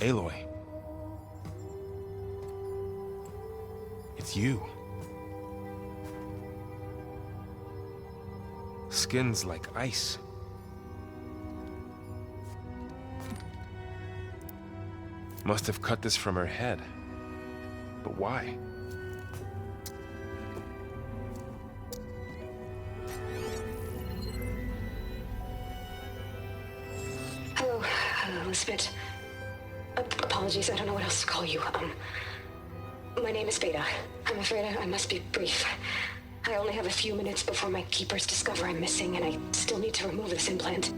Aloy. It's you. Skin's like ice. Must have cut this from her head. But why?
Hello, Elizabeth. Apologies, I don't know what else to call you. My name is Beta. I'm afraid I must be brief. I only have a few minutes before my keepers discover I'm missing, and I still need to remove this implant.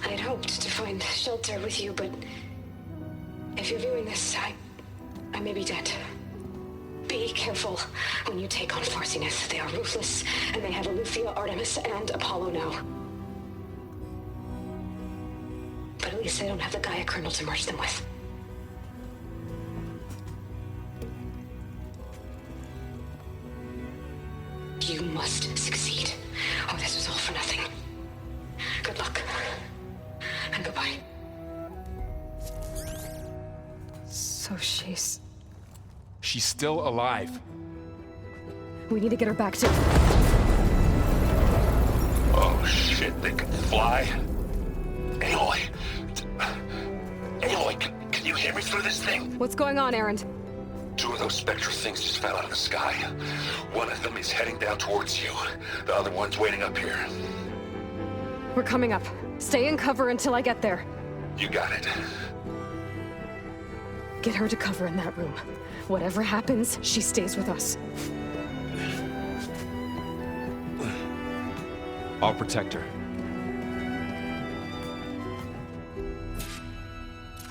I had hoped to find shelter with you, but if you're viewing this, I may be dead. Be careful when you take on Farsiness. They are ruthless, and they have Aletheia, Artemis, and Apollo now. But at least they don't have the Gaia kernel to merge them with. You must succeed, or this was all for nothing. Good luck. And goodbye.
So she's
still alive.
We need to get her back to...
Oh shit, they can fly? Aloy! Aloy, can you hear me through this thing?
What's going on, Erend?
2 of those spectral things just fell out of the sky. One of them is heading down towards you. The other one's waiting up here.
We're coming up. Stay in cover until I get there.
You got it.
Get her to cover in that room. Whatever happens, she stays with us.
I'll protect her.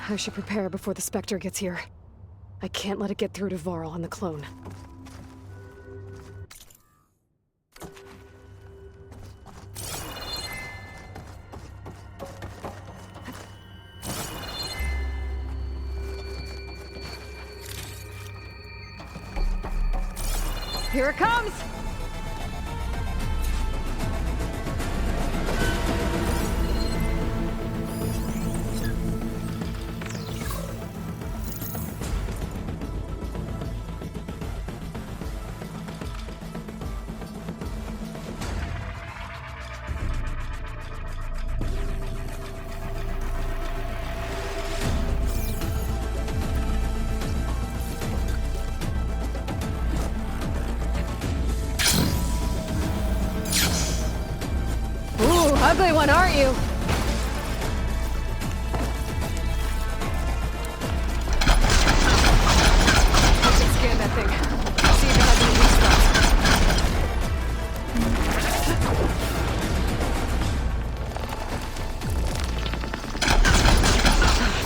I should prepare before the Spectre gets here. I can't let it get through to Varl and the clone. Here it comes! Ugly one, aren't you? I should scan that thing. See if it has any weak spots.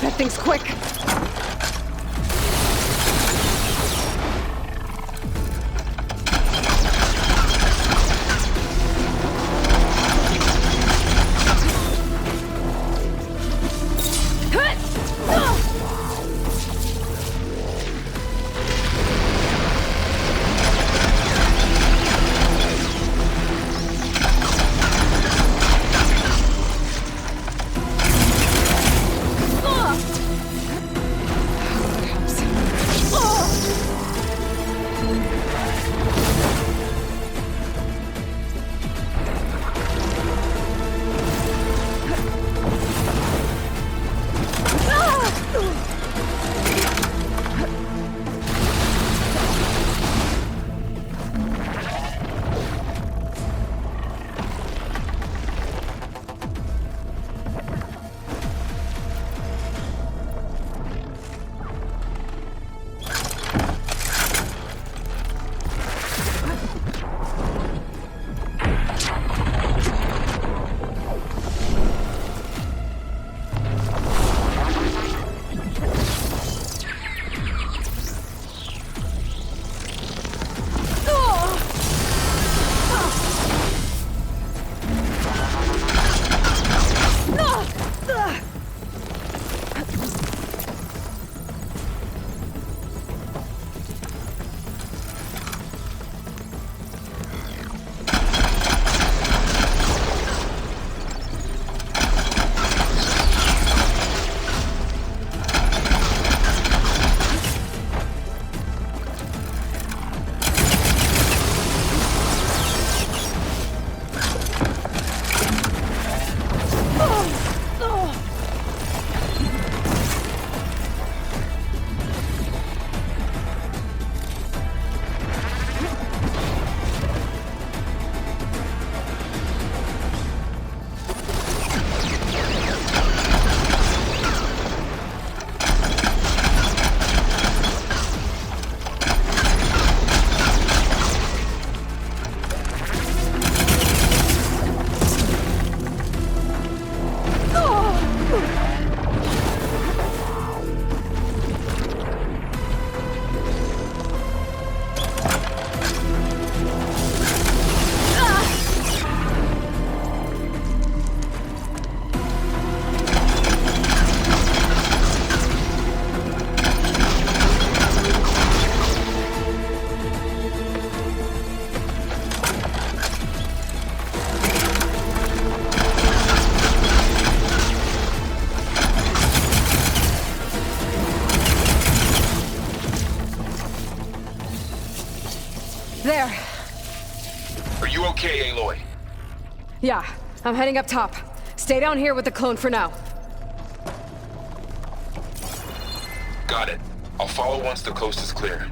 That thing's quick. There.
Are you okay, Aloy?
Yeah, I'm heading up top. Stay down here with the clone for now.
Got it. I'll follow once the coast is clear.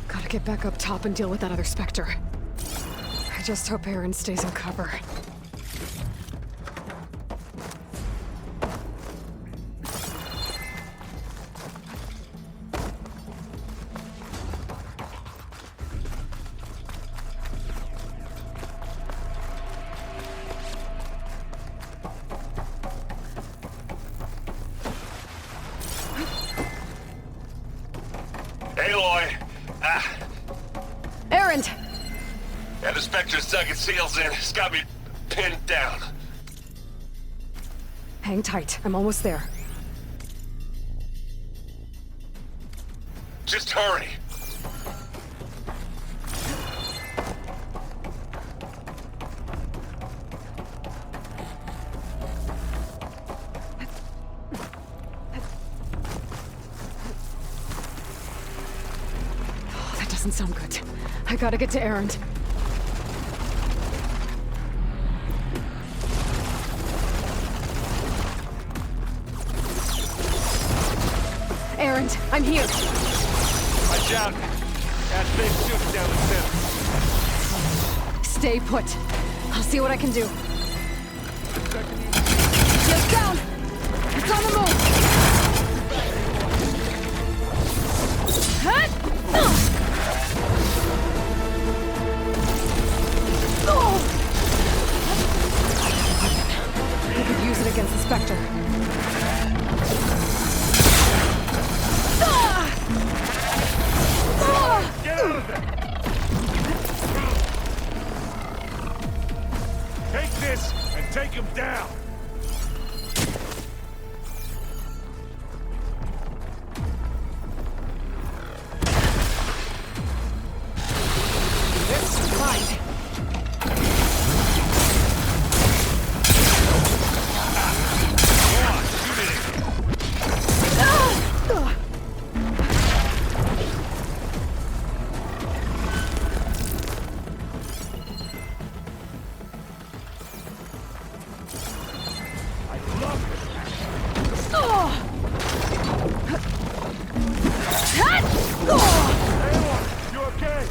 Gotta get back up top and deal with that other Spectre. I just hope Aaron stays in cover.
Aloy!
Aaron!
Yeah, the Spectre's dug its heels in. It's got me pinned down.
Hang tight, I'm almost there.
Just hurry.
Oh, that doesn't sound good. I gotta get to Aaron. Aaron, I'm here.
Watch out. That big shooting down the center.
Stay put. I'll see what I can do. Shield down! It's on the move! Hut! I could use it against the Spectre.
Get out of there! Take this and take him down!
It's fine.
You okay?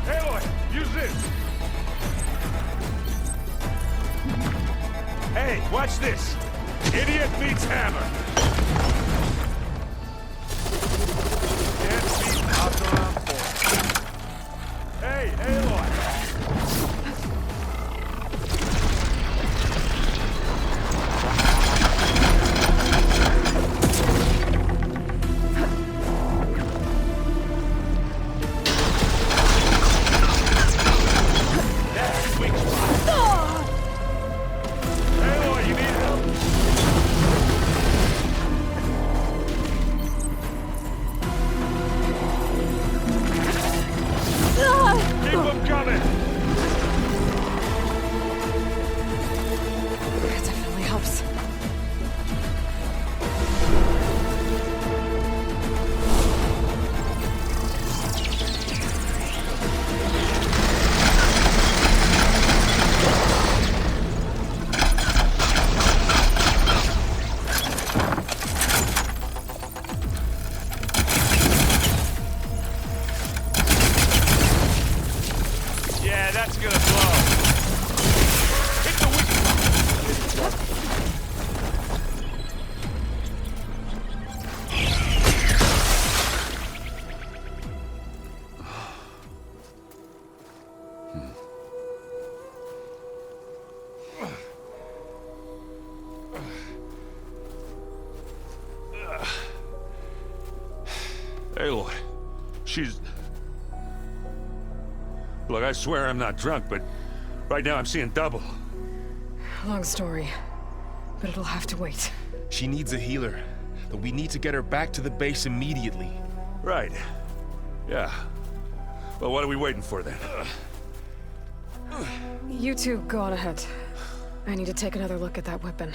Aloy, use this! Hey, watch this! Idiot meets hammer! Can't see knocked around for. Hey, Aloy! That's weak spot. Aloy, you need help? Keep them coming!
That definitely helps.
Yeah, that's gonna blow. Hit the weak spot.
She's... Look, I swear I'm not drunk, but right now I'm seeing double.
Long story, but it'll have to wait.
She needs a healer, but we need to get her back to the base immediately.
Right. Yeah. Well, what are we waiting for then?
You two go on ahead. I need to take another look at that weapon.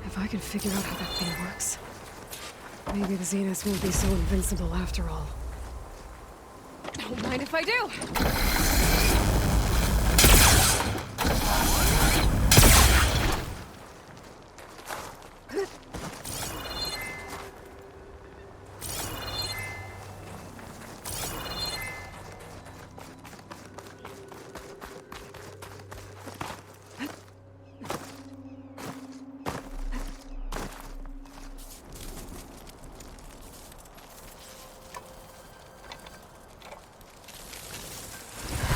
If I can figure out how that thing works, maybe the Zeniths won't be so invincible after all. Don't mind if I do!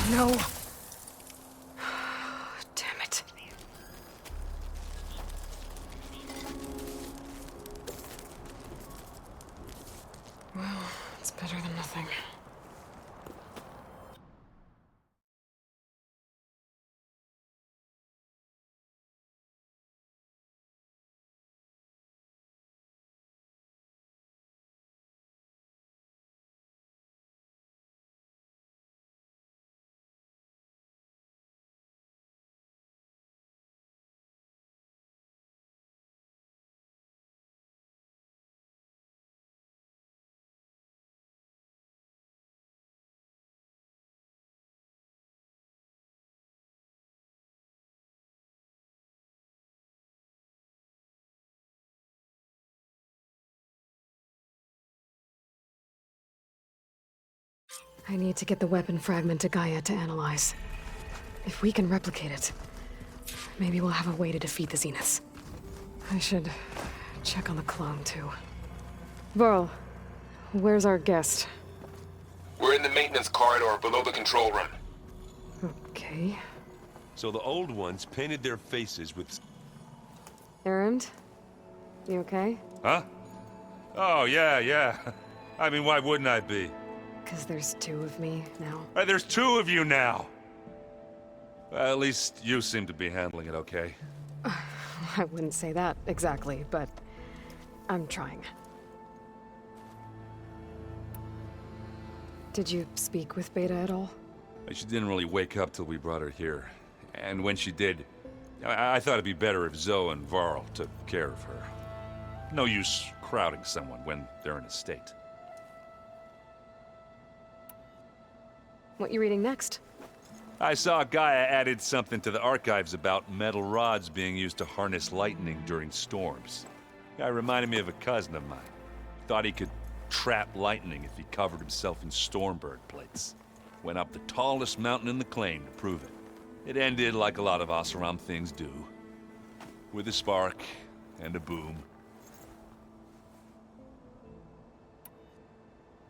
No. Damn it. Well, it's better than nothing. I need to get the weapon fragment to Gaia to analyze. If we can replicate it, maybe we'll have a way to defeat the Zeniths. I should check on the clone, too. Varl, where's our guest?
We're in the maintenance corridor below the control room.
Okay.
So the old ones painted their faces with...
Erend? You okay?
Huh? Oh, yeah. I mean, why wouldn't I be?
'Cause there's two of me now.
There's two of you now! Well, at least you seem to be handling it okay.
I wouldn't say that exactly, but I'm trying. Did you speak with Beta at all?
She didn't really wake up till we brought her here. And when she did, I thought it'd be better if Zoe and Varl took care of her. No use crowding someone when they're in a state.
What you reading next?
I saw Gaia added something to the archives about metal rods being used to harness lightning during storms. Guy reminded me of a cousin of mine. Thought he could trap lightning if he covered himself in Stormbird plates. Went up the tallest mountain in the claim to prove it. It ended like a lot of Oseram things do. With a spark and a boom.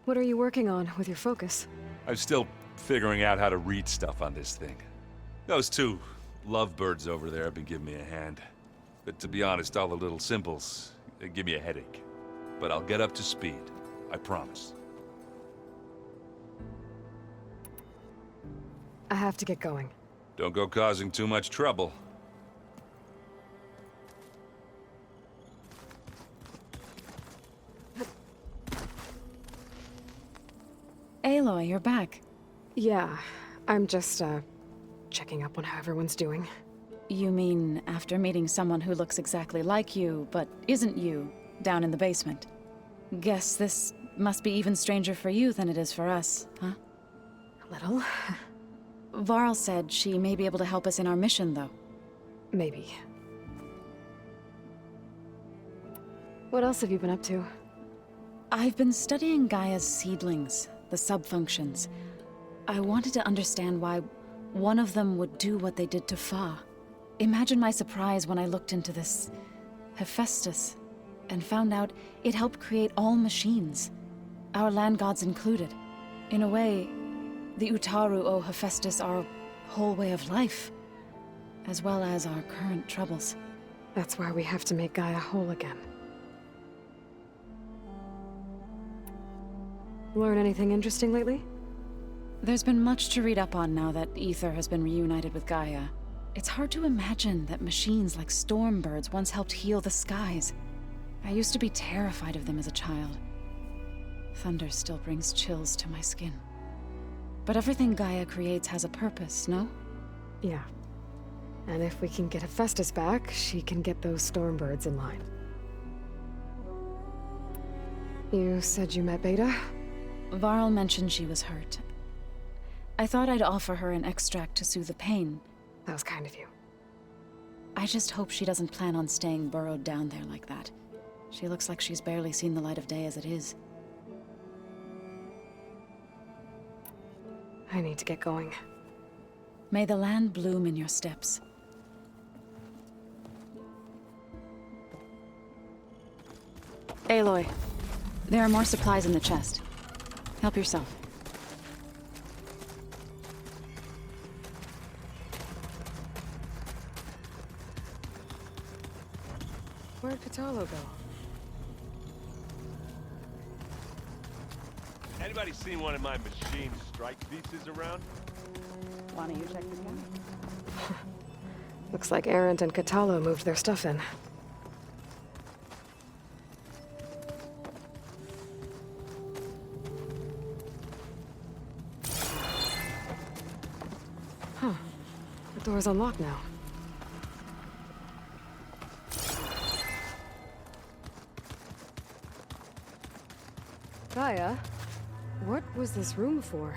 What are you working on with your focus?
I'm still figuring out how to read stuff on this thing. Those two lovebirds over there have been giving me a hand. But to be honest, all the little symbols, they give me a headache. But I'll get up to speed. I promise.
I have to get going.
Don't go causing too much trouble.
Aloy, you're back.
Yeah, I'm just, checking up on how everyone's doing.
You mean after meeting someone who looks exactly like you, but isn't you, down in the basement? Guess this must be even stranger for you than it is for us, huh?
A little.
Varl said she may be able to help us in our mission, though.
Maybe. What else have you been up to?
I've been studying Gaia's seedlings, the subfunctions. I wanted to understand why one of them would do what they did to Fa. Imagine my surprise when I looked into this Hephaestus and found out it helped create all machines, our land gods included. In a way, the Utaru owe Hephaestus our whole way of life. as well as our current troubles.
That's why we have to make Gaia whole again. Learn anything interesting lately?
There's been much to read up on now that Ether has been reunited with Gaia. It's hard to imagine that machines like Stormbirds once helped heal the skies. I used to be terrified of them as a child. Thunder still brings chills to my skin. But everything Gaia creates has a purpose, no?
Yeah. And if we can get Hephaestus back, she can get those Stormbirds in line. You said you met Beta?
Varl mentioned she was hurt. I thought I'd offer her an extract to soothe the pain.
That was kind of you.
I just hope she doesn't plan on staying burrowed down there like that. She looks like she's barely seen the light of day as it is.
I need to get going.
May the land bloom in your steps. Aloy, there are more supplies in the chest. Help yourself.
Where'd Patalo go?
Anybody seen one of my machine strike pieces around?
Why don't you check this out?
Looks like Arendt and Catalo moved their stuff in. Huh. The door's unlocked now. Gaia, what was this room for?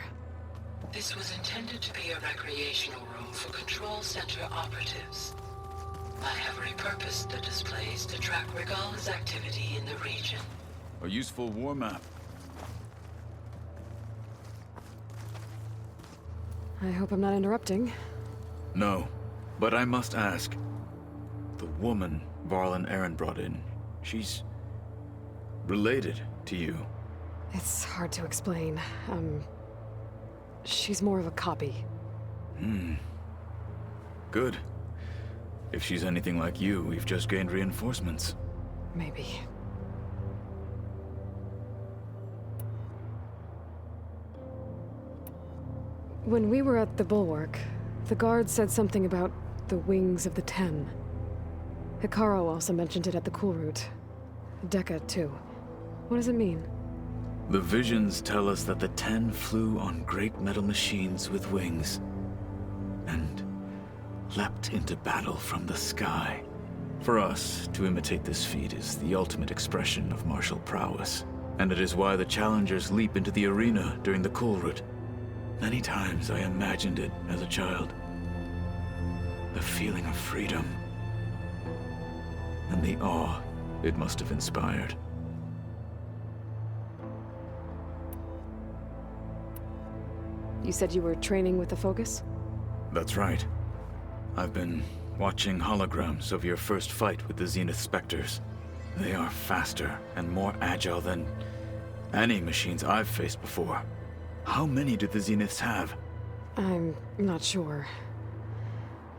This was intended to be a recreational room for Control Center operatives. I have repurposed the displays to track Regala's activity in the region.
A useful war map.
I hope I'm not interrupting.
No, but I must ask. The woman Varl and Aaron brought in, she's related to you.
It's hard to explain. She's more of a copy.
Good. If she's anything like you, we've just gained reinforcements.
Maybe. When we were at the Bulwark, the guard said something about the Wings of the Ten. Hikaru also mentioned it at the Cool Route. Dekka, too. What does it mean?
The visions tell us that the Ten flew on great metal machines with wings, and leapt into battle from the sky. For us, to imitate this feat is the ultimate expression of martial prowess, and it is why the challengers leap into the arena during the Cool Route. Many times I imagined it as a child. The feeling of freedom, and the awe it must have inspired.
You said you were training with the Focus?
That's right. I've been watching holograms of your first fight with the Zenith Spectres. They are faster and more agile than any machines I've faced before. How many do the Zeniths have?
I'm not sure.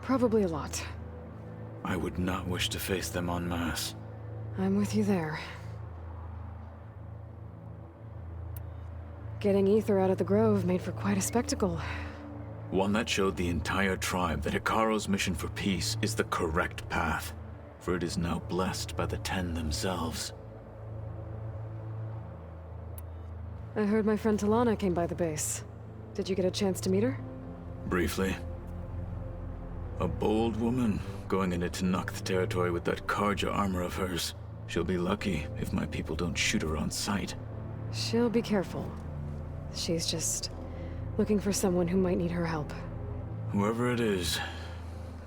Probably a lot.
I would not wish to face them en masse.
I'm with you there. Getting Ether out of the Grove made for quite a spectacle.
One that showed the entire tribe that Hikaru's mission for peace is the correct path, for it is now blessed by the Ten themselves.
I heard my friend Talana came by the base. Did you get a chance to meet her?
Briefly. A bold woman going into Tenakth territory with that Karja armor of hers. She'll be lucky if my people don't shoot her on sight.
She'll be careful. She's just looking for someone who might need her help.
Whoever it is,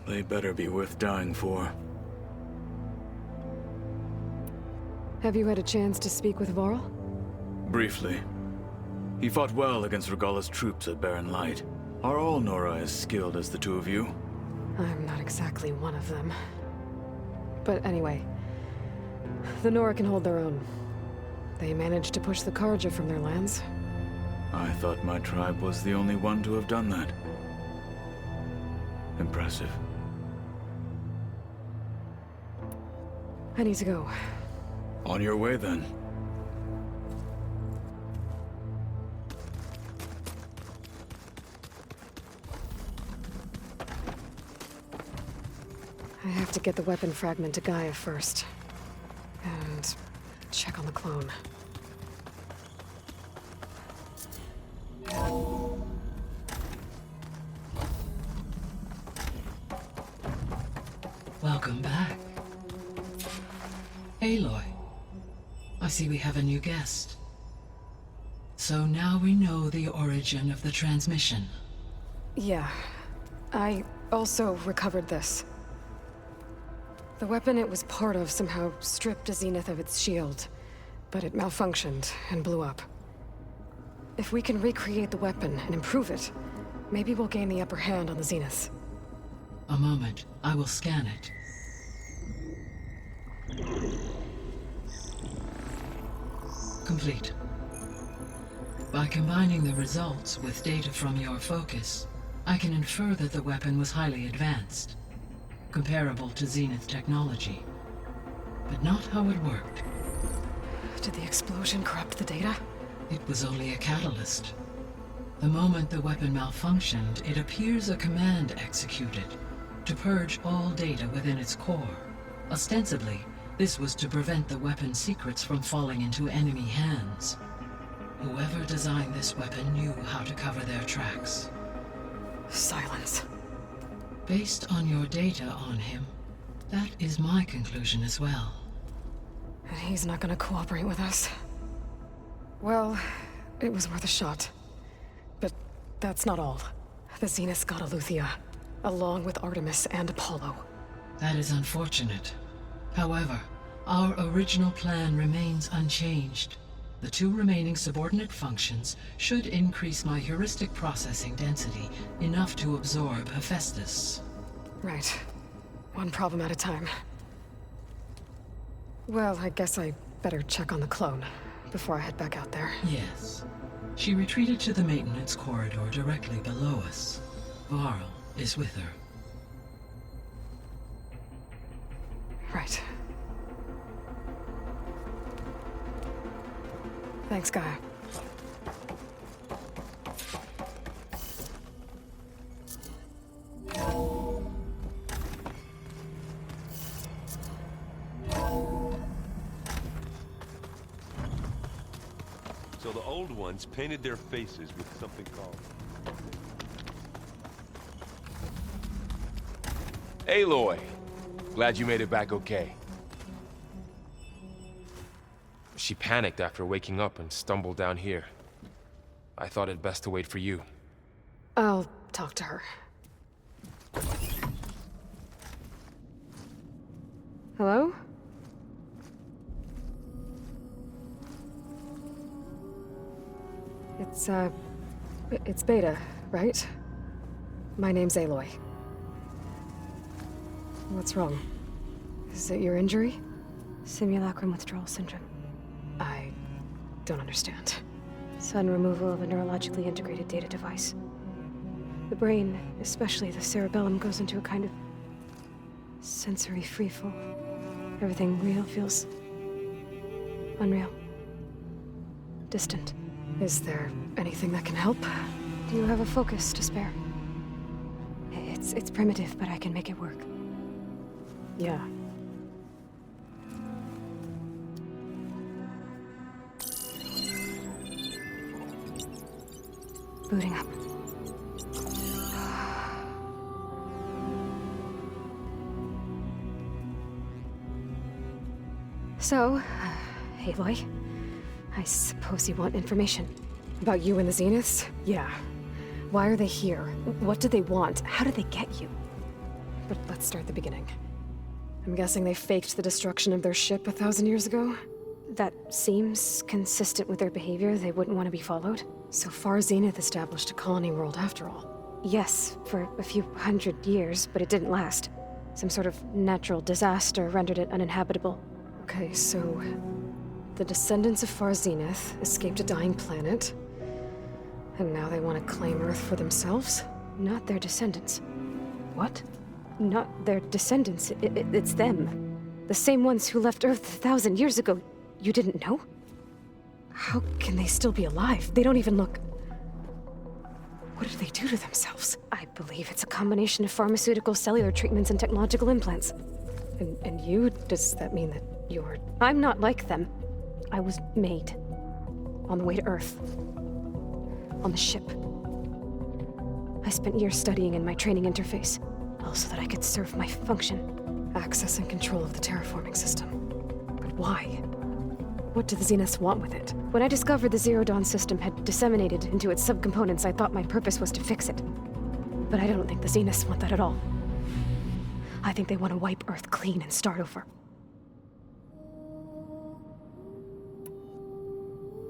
they better be worth dying for.
Have you had a chance to speak with Varl?
Briefly. He fought well against Regala's troops at Barren Light. Are all Nora as skilled as the two of you?
I'm not exactly one of them. But anyway, the Nora can hold their own. They managed to push the Karja from their lands.
I thought my tribe was the only one to have done that. Impressive.
I need to go.
On your way, then.
I have to get the weapon fragment to Gaia first. And check on the clone.
Welcome back. Aloy, I see we have a new guest. So now we know the origin of the transmission.
Yeah. I also recovered this. The weapon it was part of somehow stripped Zenith of its shield, but it malfunctioned and blew up. If we can recreate the weapon and improve it, maybe we'll gain the upper hand on the Zeniths.
A moment, I will scan it. Complete. By combining the results with data from your focus, I can infer that the weapon was highly advanced, comparable to Zenith technology, but not how it worked.
Did the explosion corrupt the data?
It was only a catalyst. The moment the weapon malfunctioned, it appears a command executed to purge all data within its core. Ostensibly, this was to prevent the weapon's secrets from falling into enemy hands. Whoever designed this weapon knew how to cover their tracks.
Silence.
Based on your data on him, that is my conclusion as well.
And he's not gonna cooperate with us. Well, it was worth a shot. But that's not all. The Zeniths got Aletheia, along with Artemis and Apollo.
That is unfortunate. However, our original plan remains unchanged. The two remaining subordinate functions should increase my heuristic processing density enough to absorb Hephaestus.
Right. One problem at a time. Well, I guess I better check on the clone before I head back out there.
Yes. She retreated to the maintenance corridor directly below us. Varl is with her.
Right. Thanks, Gaia.
So the old ones painted their faces with something called...
Aloy! Glad you made it back okay. She panicked after waking up and stumbled down here. I thought it best to wait for you.
I'll talk to her. Hello? It's Beta, right? My name's Aloy. What's wrong? Is it your injury?
Simulacrum withdrawal syndrome.
I don't understand.
Sudden removal of a neurologically integrated data device. The brain, especially the cerebellum, goes into a kind of sensory freefall. Everything real feels unreal. Distant.
Is there anything that can help?
Do you have a focus to spare? It's primitive, but I can make it work.
Yeah.
Booting up. So, Aloy, I suppose you want information.
About you and the Zeniths? Yeah. Why are they here? What do they want? How did they get you? But let's start at the beginning. I'm guessing they faked the destruction of their ship 1,000 years ago?
That seems consistent with their behavior. They wouldn't want to be followed.
So far, Zenith established a colony world after all.
Yes, for a few hundred years, but it didn't last. Some sort of natural disaster rendered it uninhabitable.
Okay, so... the descendants of Far Zenith escaped a dying planet, and now they want to claim Earth for themselves?
Not their descendants.
What?
Not their descendants. It's them. The same ones who left Earth 1,000 years ago. You didn't know? How can they still be alive? They don't even look... What did they do to themselves? I believe it's a combination of pharmaceutical, cellular treatments, and technological implants. And you? Does that mean that you're... I'm not like them. I was made. On the way to Earth. On the ship. I spent years studying in my training interface, all so that I could serve my function. Access and control of the terraforming system. But why? What do the Zeniths want with it? When I discovered the Zero Dawn system had disseminated into its subcomponents, I thought my purpose was to fix it. But I don't think the Zeniths want that at all. I think they want to wipe Earth clean and start over.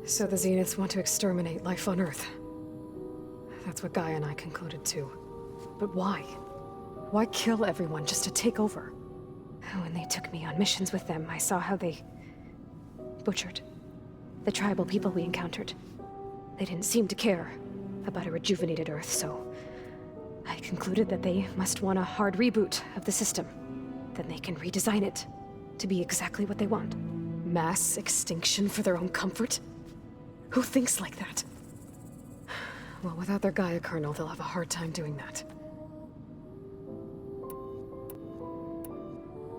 So the Zeniths want to exterminate life on Earth. That's what Gaia and I concluded too. But why? Why kill everyone just to take over? When they took me on missions with them, I saw how they butchered the tribal people we encountered. They didn't seem to care about a rejuvenated Earth, so I concluded that they must want a hard reboot of the system. Then they can redesign it to be exactly what they want. Mass extinction for their own comfort? Who thinks like that? Well, without their Gaia kernel, they'll have a hard time doing that.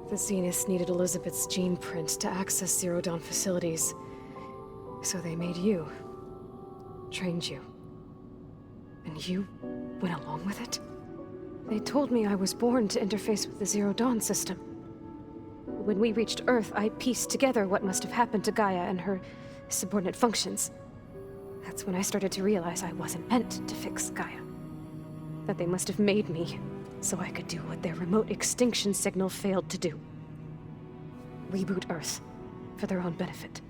The Zeniths needed Elizabeth's gene print to access Zero Dawn facilities. So they made you. Trained you. And you went along with it? They told me I was born to interface with the Zero Dawn system. When we reached Earth, I pieced together what must have happened to Gaia and her subordinate functions. That's when I started to realize I wasn't meant to fix Gaia. That they must have made me so I could do what their remote extinction signal failed to do. Reboot Earth for their own benefit.